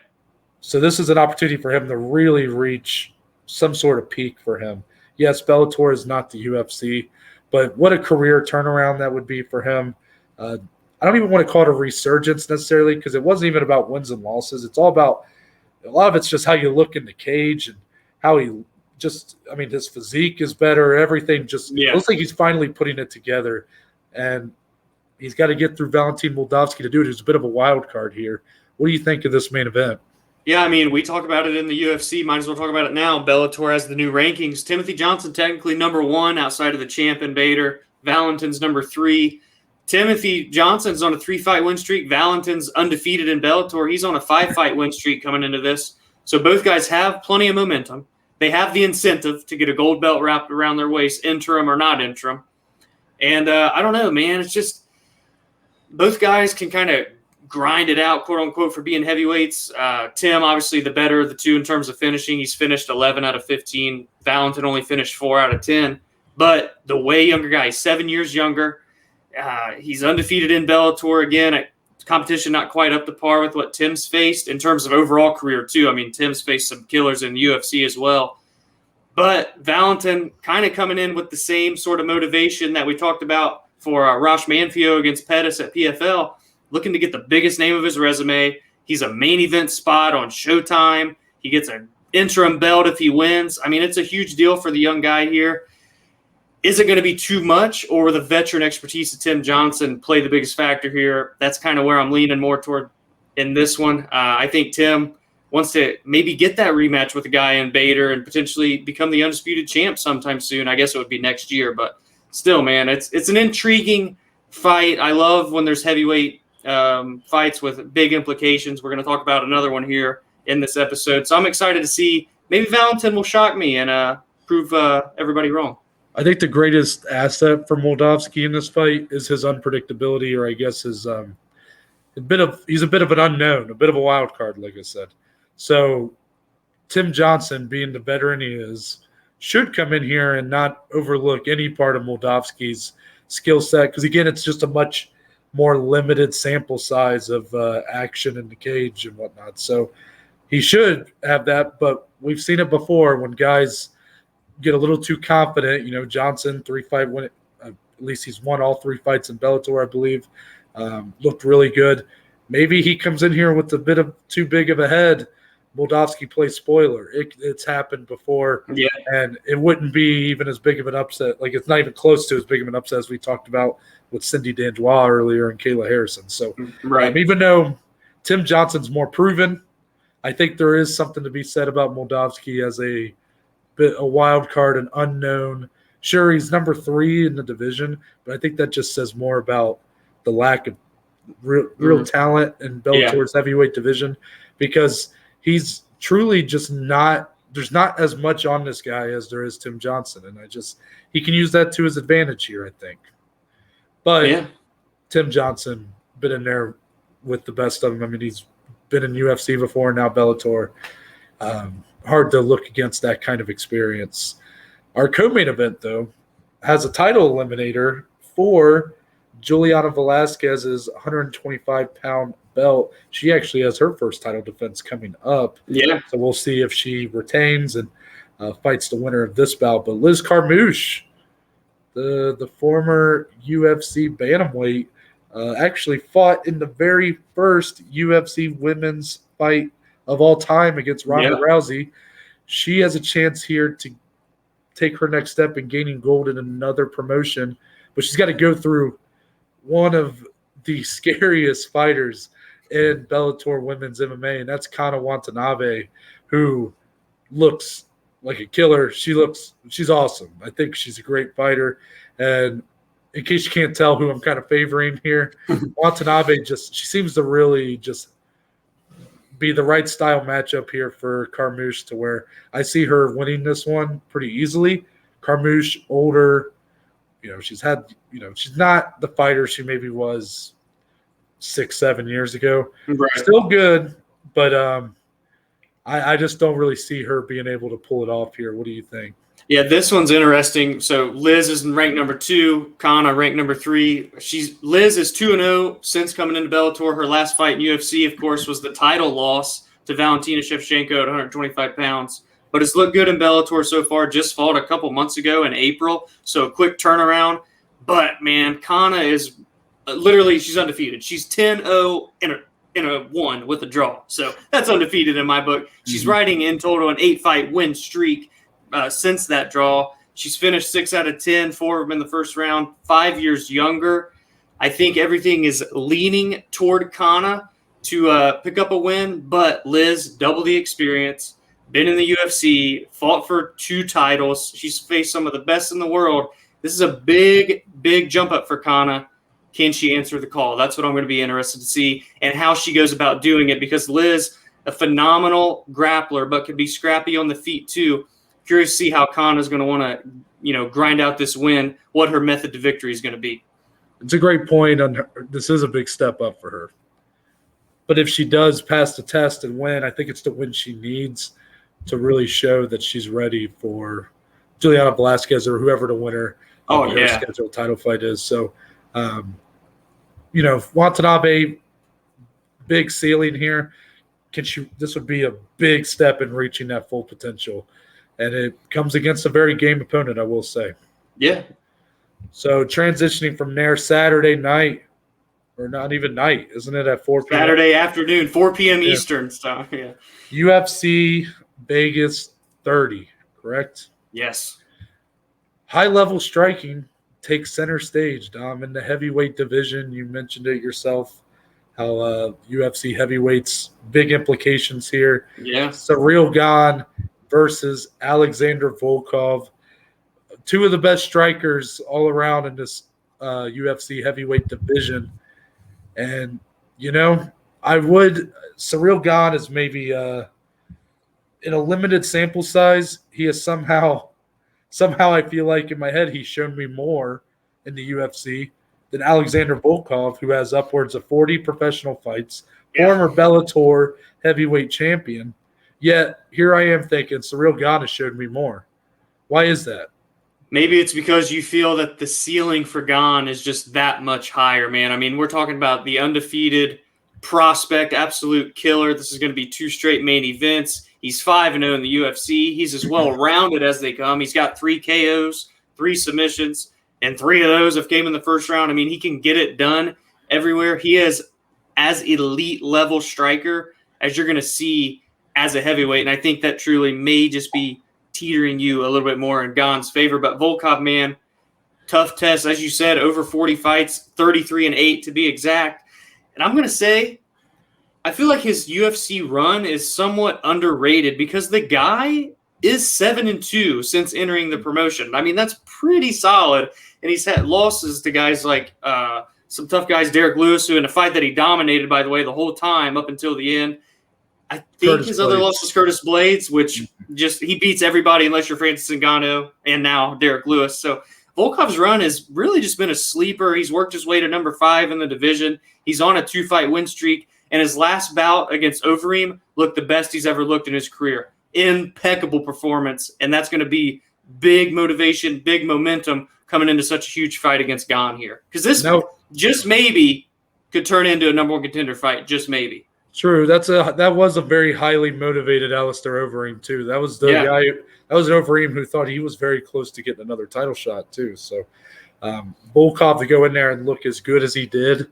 So this is an opportunity for him to really reach some sort of peak for him. Yes, Bellator is not the UFC, but what a career turnaround that would be for him. I don't even want to call it a resurgence necessarily because it wasn't even about wins and losses. It's all about – a lot of it's just how you look in the cage and how he just – I mean, his physique is better. Everything just looks like he's finally putting it together. And he's got to get through Valentin Moldavsky to do it. He's a bit of a wild card here. What do you think of this main event? Yeah, I mean, we talk about it in the UFC. Might as well talk about it now. Bellator has the new rankings. Timothy Johnson technically number 1 outside of the champ and Bader. Valentin's number 3. Timothy Johnson's on a 3-fight win streak. Valentin's undefeated in Bellator. He's on a 5-fight win streak coming into this. So both guys have plenty of momentum. They have the incentive to get a gold belt wrapped around their waist, interim or not interim. And I don't know, man. It's just both guys can kind of grind it out, quote unquote, for being heavyweights. Tim, obviously, the better of the two in terms of finishing. He's finished 11 out of 15. Valentin only finished 4 out of 10. But the way younger guy, he's 7 years younger. He's undefeated in Bellator again. Competition not quite up to par with what Tim's faced in terms of overall career, too. I mean, Tim's faced some killers in the UFC as well. But Valentin kind of coming in with the same sort of motivation that we talked about for Rosh Manfio against Pettis at PFL, looking to get the biggest name of his resume. He's a main event spot on Showtime. He gets an interim belt if he wins. I mean, it's a huge deal for the young guy here. Is it going to be too much, or will the veteran expertise of Tim Johnson play the biggest factor here? That's kind of where I'm leaning more toward in this one. I think Tim wants to maybe get that rematch with a guy in Bader and potentially become the undisputed champ sometime soon. I guess it would be next year, but still, man, it's an intriguing fight. I love when there's heavyweight fights with big implications. We're going to talk about another one here in this episode. So I'm excited to see maybe Valentin will shock me and prove everybody wrong. I think the greatest asset for Moldavsky in this fight is his unpredictability, or I guess his he's a bit of an unknown, a bit of a wild card, like I said. So Tim Johnson, being the veteran he is, should come in here and not overlook any part of Moldavsky's skill set because, again, it's just a much more limited sample size of action in the cage and whatnot. So he should have that, but we've seen it before when guys get a little too confident. You know, Johnson, 3-fight win. At least he's won all 3 fights in Bellator, I believe. Looked really good. Maybe he comes in here with a bit of too big of a head. Moldavsky plays spoiler. It's happened before, and it wouldn't be even as big of an upset. Like, it's not even close to as big of an upset as we talked about with Cindy Dandois earlier and Kayla Harrison. So, even though Tim Johnson's more proven, I think there is something to be said about Moldavsky as a wild card, an unknown. Sure, he's number 3 in the division, but I think that just says more about the lack of real talent in Bellator's heavyweight division, because he's truly just not – there's not as much on this guy as there is Tim Johnson, and he can use that to his advantage here, I think. But Tim Johnson been in there with the best of them. I mean, he's been in UFC before, now Bellator. Hard to look against that kind of experience. Our co-main event, though, has a title eliminator for Juliana Velasquez's 125-pound belt. She actually has her first title defense coming up. Yeah. So we'll see if she retains and fights the winner of this bout. But Liz Carmouche, the former UFC bantamweight, actually fought in the very first UFC women's fight of all time against Ronda Rousey. She has a chance here to take her next step in gaining gold in another promotion, but she's got to go through one of the scariest fighters in Bellator women's MMA, and that's Kana Watanabe, who looks like a killer. She's awesome. I think she's a great fighter, and in case you can't tell who I'm kind of favoring here, Watanabe she seems to really just be the right style matchup here for Carmouche, to where I see her winning this one pretty easily. Carmouche, older, she's not the fighter she maybe was 6-7 years ago. Right. Still good, but I just don't really see her being able to pull it off here. What do you think? Yeah, this one's interesting. So Liz is ranked number 2, Kana ranked number 3. Liz is 2-0 since coming into Bellator. Her last fight in UFC, of course, was the title loss to Valentina Shevchenko at 125 pounds. But it's looked good in Bellator so far. Just fought a couple months ago in April, so a quick turnaround. But, man, Kana is literally, she's undefeated. She's 10-0 in a 1 with a draw. So that's undefeated in my book. She's riding in total an 8-fight win streak since that draw. She's finished 6 out of 10, 4 of them in the first round, 5 years younger. I think everything is leaning toward Kana to pick up a win, but Liz, double the experience, been in the UFC, fought for 2 titles. She's faced some of the best in the world. This is a big, big jump up for Kana. Can she answer the call? That's what I'm going to be interested to see, and how she goes about doing it, because Liz, a phenomenal grappler, but can be scrappy on the feet too. Curious to see how Kana is going to want to, grind out this win, what her method to victory is going to be. It's a great point. This is a big step up for her. But if she does pass the test and win, I think it's the win she needs to really show that she's ready for Juliana Velasquez or whoever the winner of her scheduled title fight is. So, Watanabe, big ceiling here. This would be a big step in reaching that full potential. And it comes against a very game opponent, I will say. Yeah. So transitioning from there, Saturday night, or not even night, isn't it, at 4 p.m.? Saturday afternoon, 4 p.m. Eastern. So, yeah. UFC Vegas 30, correct? Yes. High-level striking takes center stage, Dom, in the heavyweight division. You mentioned it yourself, how UFC heavyweights, big implications here. Yeah. Ciryl Gane versus Alexander Volkov, 2 of the best strikers all around in this UFC heavyweight division. And, Ciryl Gane is maybe in a limited sample size, he is somehow I feel like in my head he's shown me more in the UFC than Alexander Volkov, who has upwards of 40 professional fights, former Bellator heavyweight champion. Yet here I am thinking Ciryl Gane has showed me more. Why is that? Maybe it's because you feel that the ceiling for Gane is just that much higher, man. I mean, we're talking about the undefeated prospect, absolute killer. This is going to be 2 straight main events. He's 5-0 in the UFC. He's as well-rounded as they come. He's got 3 KOs, 3 submissions, and 3 of those have came in the first round. I mean, he can get it done everywhere. He is as elite-level striker as you're going to see as a heavyweight, and I think that truly may just be teetering you a little bit more in Gane's favor. But Volkov, man, tough test. As you said, over 40 fights, 33-8 to be exact. And I'm going to say, I feel like his UFC run is somewhat underrated because the guy is 7-2 since entering the promotion. I mean, that's pretty solid. And he's had losses to guys like some tough guys, Derek Lewis, who in a fight that he dominated, by the way, the whole time up until the end. I think his other loss was Curtis Blades, which he beats everybody unless you're Francis Ngannou and now Derek Lewis. So Volkov's run has really just been a sleeper. He's worked his way to number 5 in the division. He's on a 2-fight win streak. And his last bout against Overeem looked the best he's ever looked in his career. Impeccable performance. And that's going to be big motivation, big momentum coming into such a huge fight against Gane here. Because this just maybe could turn into a number 1 contender fight, just maybe. True. That was a very highly motivated Alistair Overeem too. That was the guy. That was an Overeem who thought he was very close to getting another title shot too. So Volkov to go in there and look as good as he did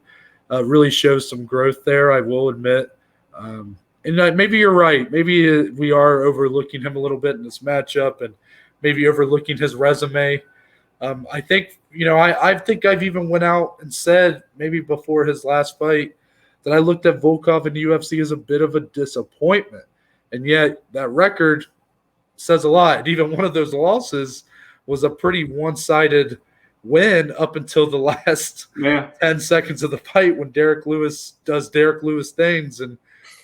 really shows some growth there, I will admit. And maybe you're right. Maybe we are overlooking him a little bit in this matchup, and maybe overlooking his resume. I think I think I've even went out and said maybe before his last fight that I looked at Volkov in the UFC as a bit of a disappointment. And yet that record says a lot. And even one of those losses was a pretty one-sided win up until the last 10 seconds of the fight when Derek Lewis does Derek Lewis things and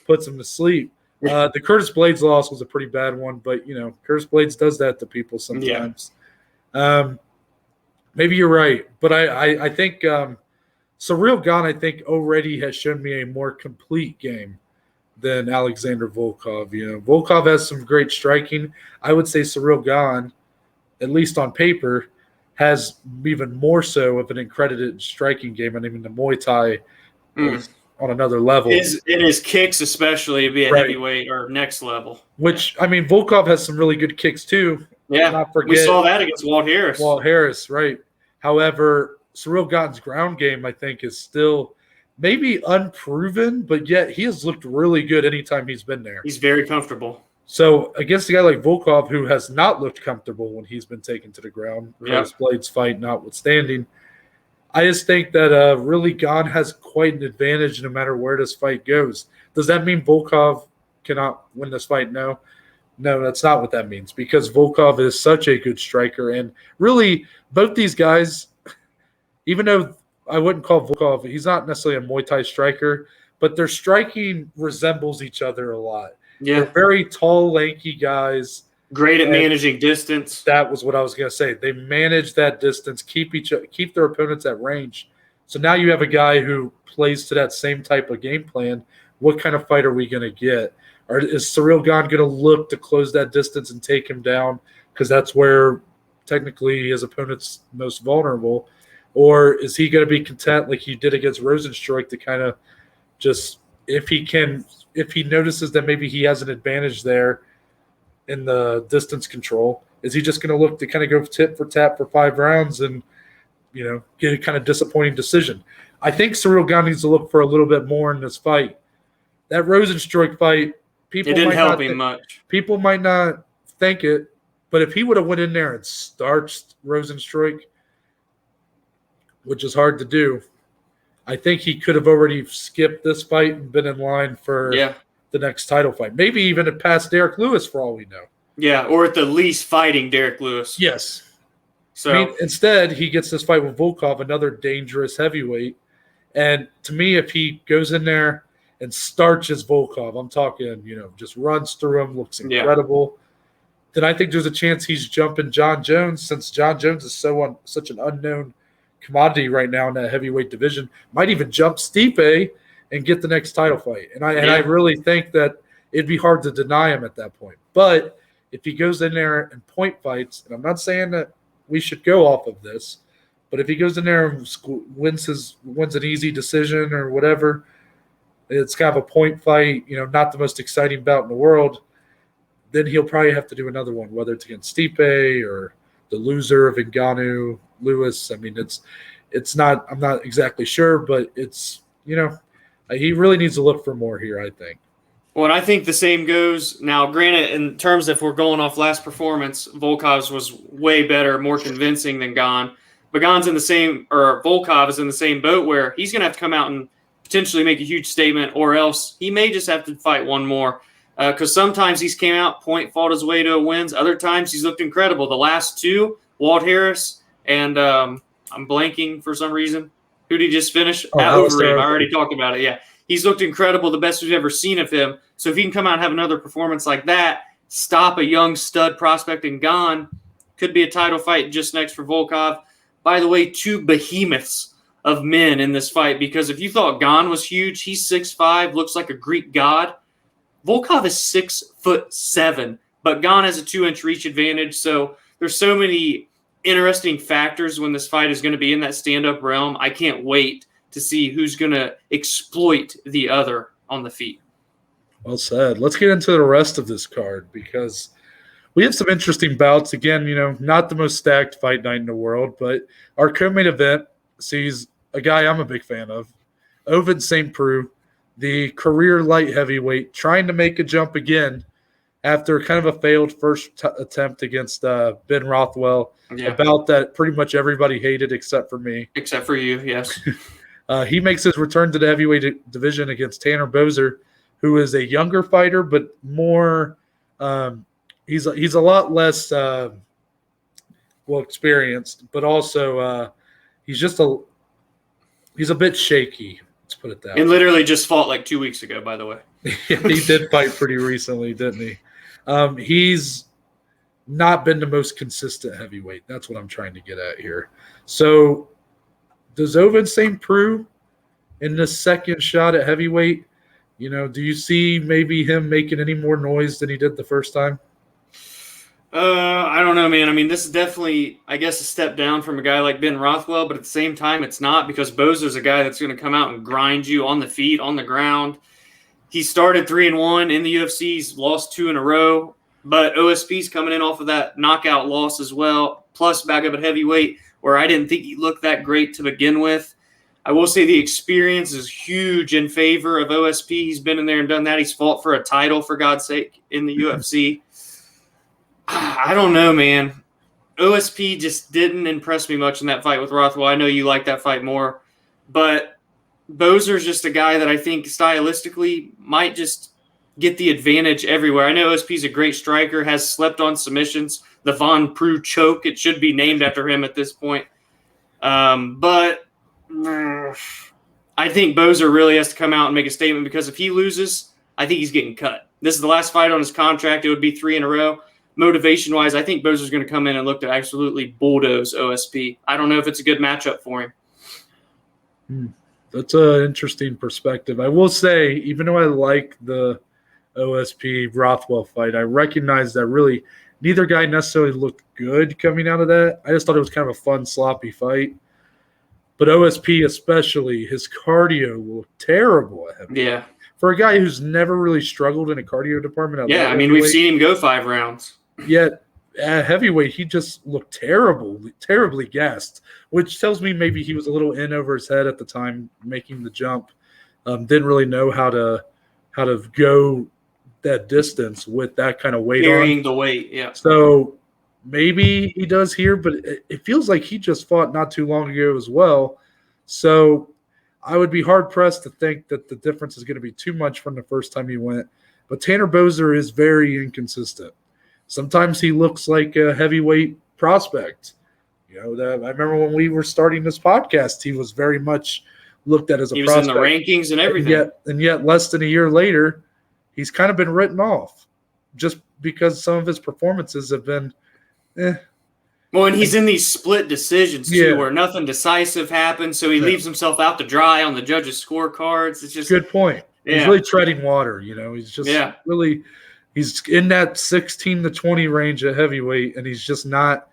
puts him to sleep. The Curtis Blades loss was a pretty bad one, but, Curtis Blades does that to people sometimes. Maybe you're right, but I think Ciryl Gane, I think, already has shown me a more complete game than Alexander Volkov. Volkov has some great striking. I would say Ciryl Gane, at least on paper, has even more so of an accredited striking game. I mean, the Muay Thai is on another level. In his kicks especially, be a heavyweight or next level. Which, I mean, Volkov has some really good kicks too. Yeah, not forget, we saw that against Walt Harris. Walt Harris, right. However, Ciryl Gane's ground game, I think, is still maybe unproven, but yet he has looked really good anytime he's been there. He's very comfortable. So against a guy like Volkov, who has not looked comfortable when he's been taken to the ground, Curtis Blades fight notwithstanding, I just think that really Gane has quite an advantage no matter where this fight goes. Does that mean Volkov cannot win this fight? No, that's not what that means, because Volkov is such a good striker. And really, both these guys, even though I wouldn't call Volkov, he's not necessarily a Muay Thai striker, but their striking resembles each other a lot. Yeah. They're very tall, lanky guys. Great at managing distance. That was what I was going to say. They manage that distance, keep their opponents at range. So now you have a guy who plays to that same type of game plan. What kind of fight are we going to get? Or is Ciryl Gane going to look to close that distance and take him down, because that's where technically his opponent's most vulnerable? Or is he going to be content like he did against Rosenstruik to kind of just, if he notices that maybe he has an advantage there in the distance control, is he just going to look to kind of go tit for tat for 5 rounds and, get a kind of disappointing decision? I think Ciryl Gane needs to look for a little bit more in this fight. That Rosenstruik fight, it didn't help him much. People might not think it, but if he would have went in there and starched Rosenstruik, which is hard to do, I think he could have already skipped this fight and been in line for the next title fight. Maybe even past Derek Lewis for all we know. Yeah, or at the least fighting Derek Lewis. Yes. So I mean, instead, he gets this fight with Volkov, another dangerous heavyweight. And to me, if he goes in there and starches Volkov, I'm talking, just runs through him, looks incredible, then I think there's a chance he's jumping John Jones, since John Jones is such an unknown commodity right now in that heavyweight division. Might even jump Stipe and get the next title fight. And I really think that it'd be hard to deny him at that point. But if he goes in there and point fights, and I'm not saying that we should go off of this, but if he goes in there and wins an easy decision or whatever, it's kind of a point fight, not the most exciting bout in the world, then he'll probably have to do another one, whether it's against Stipe or the loser of Ngannou, Lewis. I mean, it's not, I'm not exactly sure, but it's, he really needs to look for more here, I think. Well, and I think the same goes now. Granted, in terms if we're going off last performance, Volkov's was way better, more convincing than Gane. But Volkov is in the same boat where he's going to have to come out and potentially make a huge statement, or else he may just have to fight one more. Because sometimes he's came out, fought his way to wins. Other times he's looked incredible. The last 2, Walt Harris and I'm blanking for some reason. Who did he just finish? Overeem. I already talked about it. Yeah. He's looked incredible, the best we've ever seen of him. So if he can come out and have another performance like that, stop a young stud prospect in Gane, could be a title fight just next for Volkov. By the way, 2 behemoths of men in this fight, because if you thought Gane was huge, he's 6'5", looks like a Greek god. Volkov is 6'7", but Gane has a 2-inch reach advantage. So there's so many interesting factors when this fight is going to be in that stand-up realm. I can't wait to see who's going to exploit the other on the feet. Well said. Let's get into the rest of this card, because we have some interesting bouts. Again, not the most stacked fight night in the world, but our co-main event sees a guy I'm a big fan of, Ovince St. Preux, the career light heavyweight, trying to make a jump again after kind of a failed first attempt against Ben Rothwell, a bout that pretty much everybody hated except for me. Except for you, yes. He makes his return to the heavyweight division against Tanner Boser, who is a younger fighter, but more he's a lot less experienced, but also he's a bit shaky. Let's put it that way. And literally just fought like 2 weeks ago, by the way. Yeah, he did fight pretty recently, didn't he? He's not been the most consistent heavyweight. That's what I'm trying to get at here. So does Ovince St. Preux in the second shot at heavyweight, do you see maybe him making any more noise than he did the first time? I don't know, man. I mean, this is definitely, I guess, a step down from a guy like Ben Rothwell, but at the same time, it's not, because Bozer's a guy that's going to come out and grind you on the feet, on the ground. He started 3-1 in the UFC. He's lost 2 in a row, but OSP's coming in off of that knockout loss as well, plus back up at heavyweight, where I didn't think he looked that great to begin with. I will say the experience is huge in favor of OSP. He's been in there and done that. He's fought for a title, for God's sake, in the UFC. I don't know, man. OSP just didn't impress me much in that fight with Rothwell. I know you like that fight more, but Bozer's just a guy that I think stylistically might just get the advantage everywhere. I know OSP's a great striker, has slept on submissions. The Von Preux choke, it should be named after him at this point. But I think Bozer really has to come out and make a statement, because if he loses, I think he's getting cut. This is the last fight on his contract. It would be 3 in a row. Motivation-wise, I think Bozer's going to come in and look to absolutely bulldoze OSP. I don't know if it's a good matchup for him. That's an interesting perspective. I will say, even though I like the OSP Rothwell fight, I recognize that really neither guy necessarily looked good coming out of that. I just thought it was kind of a fun, sloppy fight. But OSP especially, his cardio looked terrible at him. Yeah. For a guy who's never really struggled in a cardio department. Yeah, I mean, we've seen him go 5 rounds. Yet at heavyweight, he just looked terribly gassed, which tells me maybe he was a little in over his head at the time making the jump. Didn't really know how to go that distance with that kind of weight carrying on. The weight, yeah. So maybe he does here, but it feels like he just fought not too long ago as well. So I would be hard-pressed to think that the difference is going to be too much from the first time he went. But Tanner Bozer is very inconsistent. Sometimes he looks like a heavyweight prospect. I remember when we were starting this podcast, he was very much looked at as a prospect. He was in the rankings and everything. And yet less than a year later, he's kind of been written off just because some of his performances have been Well, and he's in these split decisions, too, where nothing decisive happens, so he leaves himself out to dry on the judges' scorecards. It's just good point. He's really treading water, He's just really – he's in that 16 to 20 range at heavyweight, and he's just not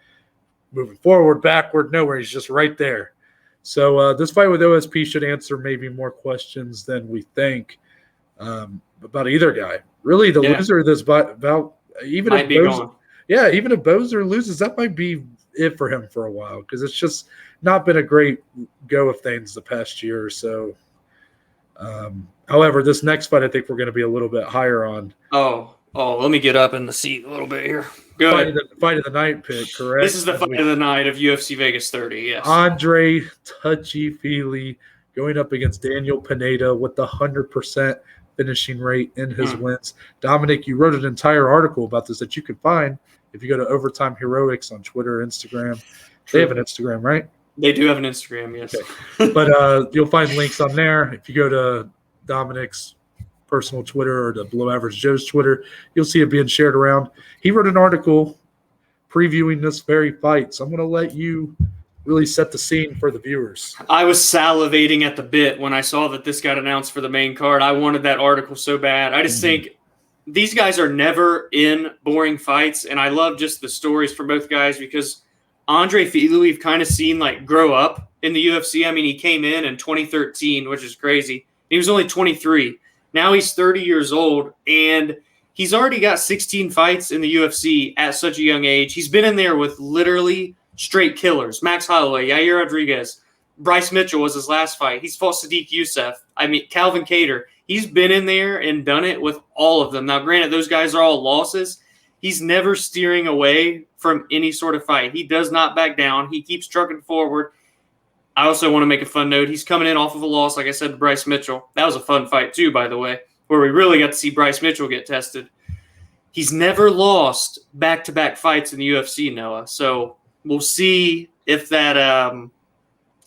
moving forward, backward, nowhere. He's just right there. So this fight with OSP should answer maybe more questions than we think about either guy. Really, the loser of this bout, even if Bozer loses, that might be it for him for a while, because it's just not been a great go of things the past year or so. However, this next fight, I think we're going to be a little bit higher on. Oh, let me get up in the seat a little bit here. Go ahead. Fight of the night pick, correct? This is the fight of the night of UFC Vegas 30, yes. Andre touchy-feely going up against Daniel Pineda with the 100% finishing rate in his wins. Dominic, you wrote an entire article about this that you can find if you go to Overtime Heroics on Twitter, Instagram. They have an Instagram, right? They do have an Instagram, yes. Okay. But you'll find links on there. If you go to Dominic's personal Twitter or the Below Average Joe's Twitter, you'll see it being shared around. He wrote an article previewing this very fight, so I'm going to let you really set the scene for the viewers. I was salivating at the bit when I saw that this got announced for the main card. I wanted that article so bad. I just think these guys are never in boring fights, and I love just the stories for both guys, because Andre Fili, we've kind of seen grow up in the UFC. I mean, he came in 2013, which is crazy. He was only 23. Now he's 30 years old, and he's already got 16 fights in the UFC at such a young age. He's been in there with literally straight killers. Max Holloway, Yair Rodriguez, Bryce Mitchell was his last fight. He's fought Sadiq Youssef. Calvin Kattar. He's been in there and done it with all of them. Now, granted, those guys are all losses. He's never steering away from any sort of fight. He does not back down. He keeps trucking forward. I also want to make a fun note. He's coming in off of a loss, like I said, to Bryce Mitchell. That was a fun fight too, by the way, where we really got to see Bryce Mitchell get tested. He's never lost back-to-back fights in the UFC, Noah. So we'll see if that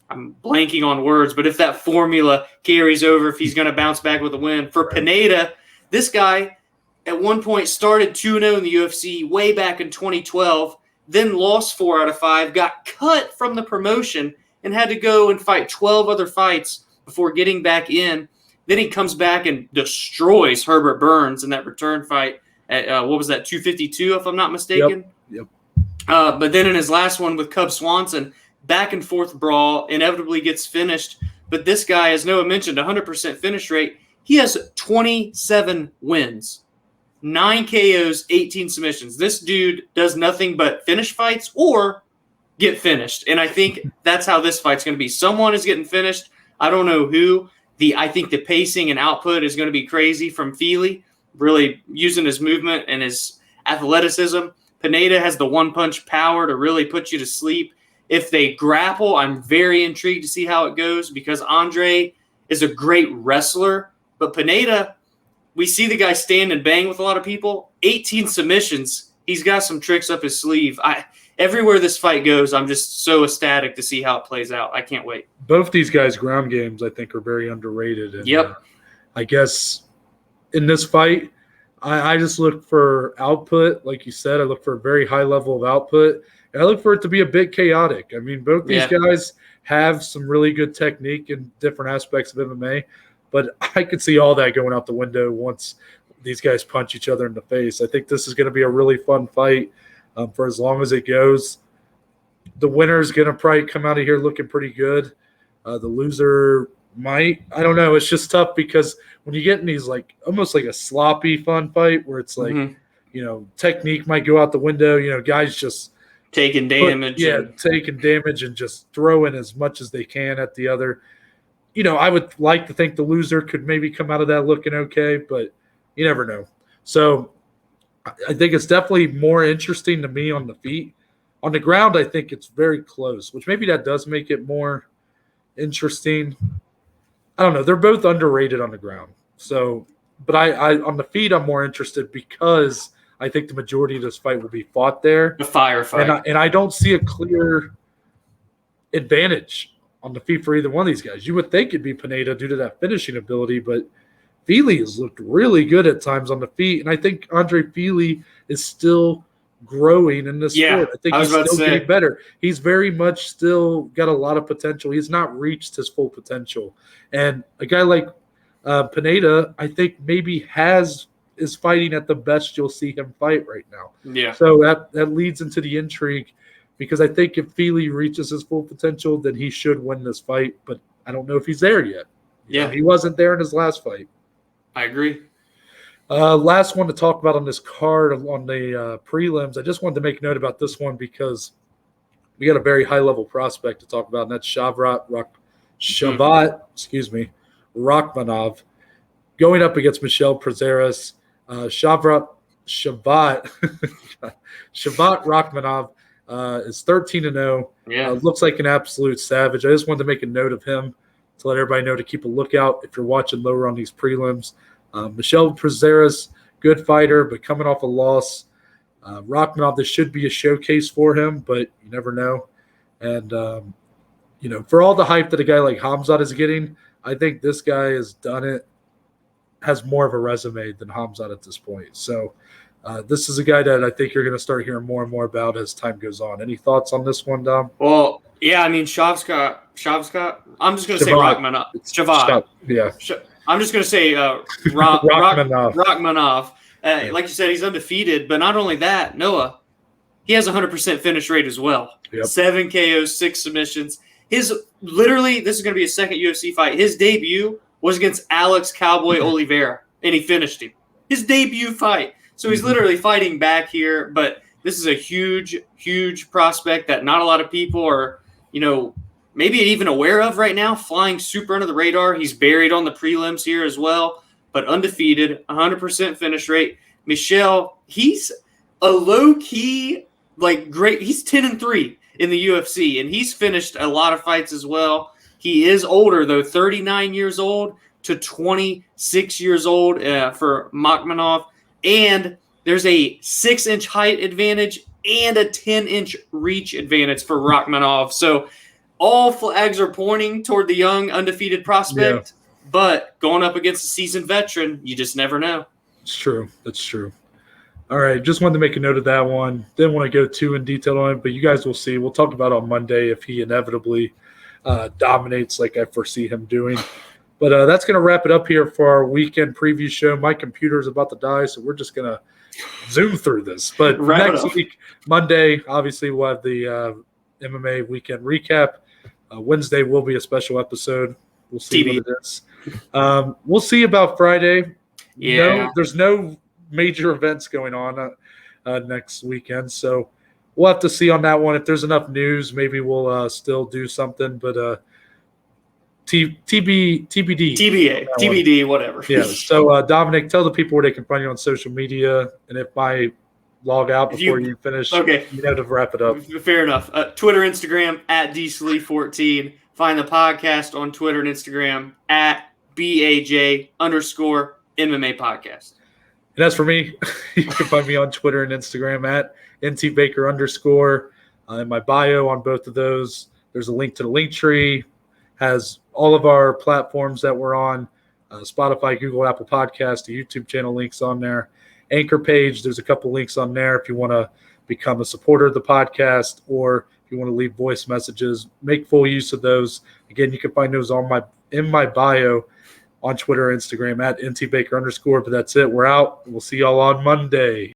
I'm blanking on words, but if that formula carries over, if he's going to bounce back with a win. For Pineda, this guy at one point started 2-0 in the UFC way back in 2012, then lost 4 out of 5, got cut from the promotion, and had to go and fight 12 other fights before getting back in. Then he comes back and destroys Herbert Burns in that return fight at, 252, if I'm not mistaken? Yep. But then in his last one with Cub Swanson, back and forth brawl, inevitably gets finished. But this guy, as Noah mentioned, 100% finish rate. He has 27 wins, 9 KOs, 18 submissions. This dude does nothing but finish fights or get finished. And I think that's how this fight's going to be. Someone is getting finished. I don't know who. I think the pacing and output is going to be crazy from Feely, really using his movement and his athleticism. Pineda has the one-punch power to really put you to sleep. If they grapple, I'm very intrigued to see how it goes because Andre is a great wrestler. But Pineda, we see the guy stand and bang with a lot of people. 18 submissions. He's got some tricks up his sleeve. Everywhere this fight goes, I'm just so ecstatic to see how it plays out. I can't wait. Both these guys' ground games, I think, are very underrated. And, Yep. I guess in this fight, I just look for output. Like you said, I look for a very high level of output. And I look for it to be a bit chaotic. I mean, both these guys have some really good technique in different aspects of MMA, but I could see all that going out the window once these guys punch each other in the face. I think this is going to be a really fun fight for as long as it goes. The winner is going to probably come out of here looking pretty good. The loser might. I don't know. It's just tough because when you get in these almost like a sloppy fun fight where it's like, technique might go out the window. Guys just taking damage. Taking damage and just throwing as much as they can at the other. I would like to think the loser could maybe come out of that looking okay, but you never know. So I think it's definitely more interesting to me on the feet. On the ground, I think it's very close, which maybe that does make it more interesting. I don't know. They're both underrated on the ground. So, but I on the feet, I'm more interested because I think the majority of this fight will be fought there. The firefight. And I don't see a clear advantage on the feet for either one of these guys. You would think it'd be Pineda due to that finishing ability, but Feely has looked really good at times on the feet, and I think Andre Feely is still growing in this sport. I think he's still getting better. He's very much still got a lot of potential. He's not reached his full potential. And a guy like Pineda, I think maybe is fighting at the best you'll see him fight right now. Yeah. So that leads into the intrigue because I think if Feely reaches his full potential, then he should win this fight, but I don't know if he's there yet. He wasn't there in his last fight. I agree. Last one to talk about on this card on the prelims. I just wanted to make note about this one because we got a very high-level prospect to talk about, and that's Shavkat Rakhmonov going up against Michel Prazeres. Shavkat Rakhmonov is 13-0. Looks like an absolute savage. I just wanted to make a note of him to let everybody know to keep a lookout if you're watching lower on these prelims. Michel Prazeres, good fighter, but coming off a loss. Rakhmonov, this should be a showcase for him, but you never know. And, for all the hype that a guy like Khamzat is getting, I think this guy has done it, has more of a resume than Khamzat at this point. So this is a guy that I think you're going to start hearing more and more about as time goes on. Any thoughts on this one, Dom? Well, yeah, I mean, Shavkat. I'm just going to say Rakhmonov. Shavkat. Yeah. I'm just going to say Rakhmonov. Like you said, he's undefeated. But not only that, Noah, he has a 100% finish rate as well. 7 KOs, 6 submissions. This is going to be his second UFC fight. His debut was against Alex Cowboy Oliveira, and he finished him. His debut fight. So he's literally fighting back here. But this is a huge, huge prospect that not a lot of people are, maybe even aware of right now, flying super under the radar. He's buried on the prelims here as well, but undefeated, 100% finish rate. Michel, he's a low-key, great. He's 10-3 in the UFC, and he's finished a lot of fights as well. He is older, though, 39 years old to 26 years old for Rakhmonov, and there's a 6-inch height advantage and a 10-inch reach advantage for Rachmanov. So all flags are pointing toward the young, undefeated prospect. Yeah. But going up against a seasoned veteran, you just never know. It's true. That's true. All right, just wanted to make a note of that one. Didn't want to go too in detail on it, but you guys will see. We'll talk about it on Monday if he inevitably dominates like I foresee him doing. But that's going to wrap it up here for our weekend preview show. My computer is about to die, so we're just going to zoom through this. But next week, Monday, obviously, we'll have the MMA Weekend Recap. Wednesday will be a special episode. We'll see what it is. We'll see about Friday. Yeah. There's no major events going on next weekend, so we'll have to see on that one. If there's enough news, maybe we'll still do something, but TBD. TBD, whatever. Yeah, so Dominic, tell the people where they can find you on social media, and if I log out before you finish, okay, you have to wrap it up. Fair enough. Twitter, Instagram, @DSlee14. Find the podcast on Twitter and Instagram, @BAJ_MMA podcast. And as for me, you can find me on Twitter and Instagram @NTBaker_. In my bio on both of those, there's a link to the link tree. Has all of our platforms that we're on, Spotify, Google, Apple Podcasts, the YouTube channel links on there. Anchor page, there's a couple links on there if you want to become a supporter of the podcast or if you want to leave voice messages. Make full use of those. Again, you can find those in my bio on Twitter and Instagram @NTBaker_. But that's it. We're out. We'll see y'all on Monday.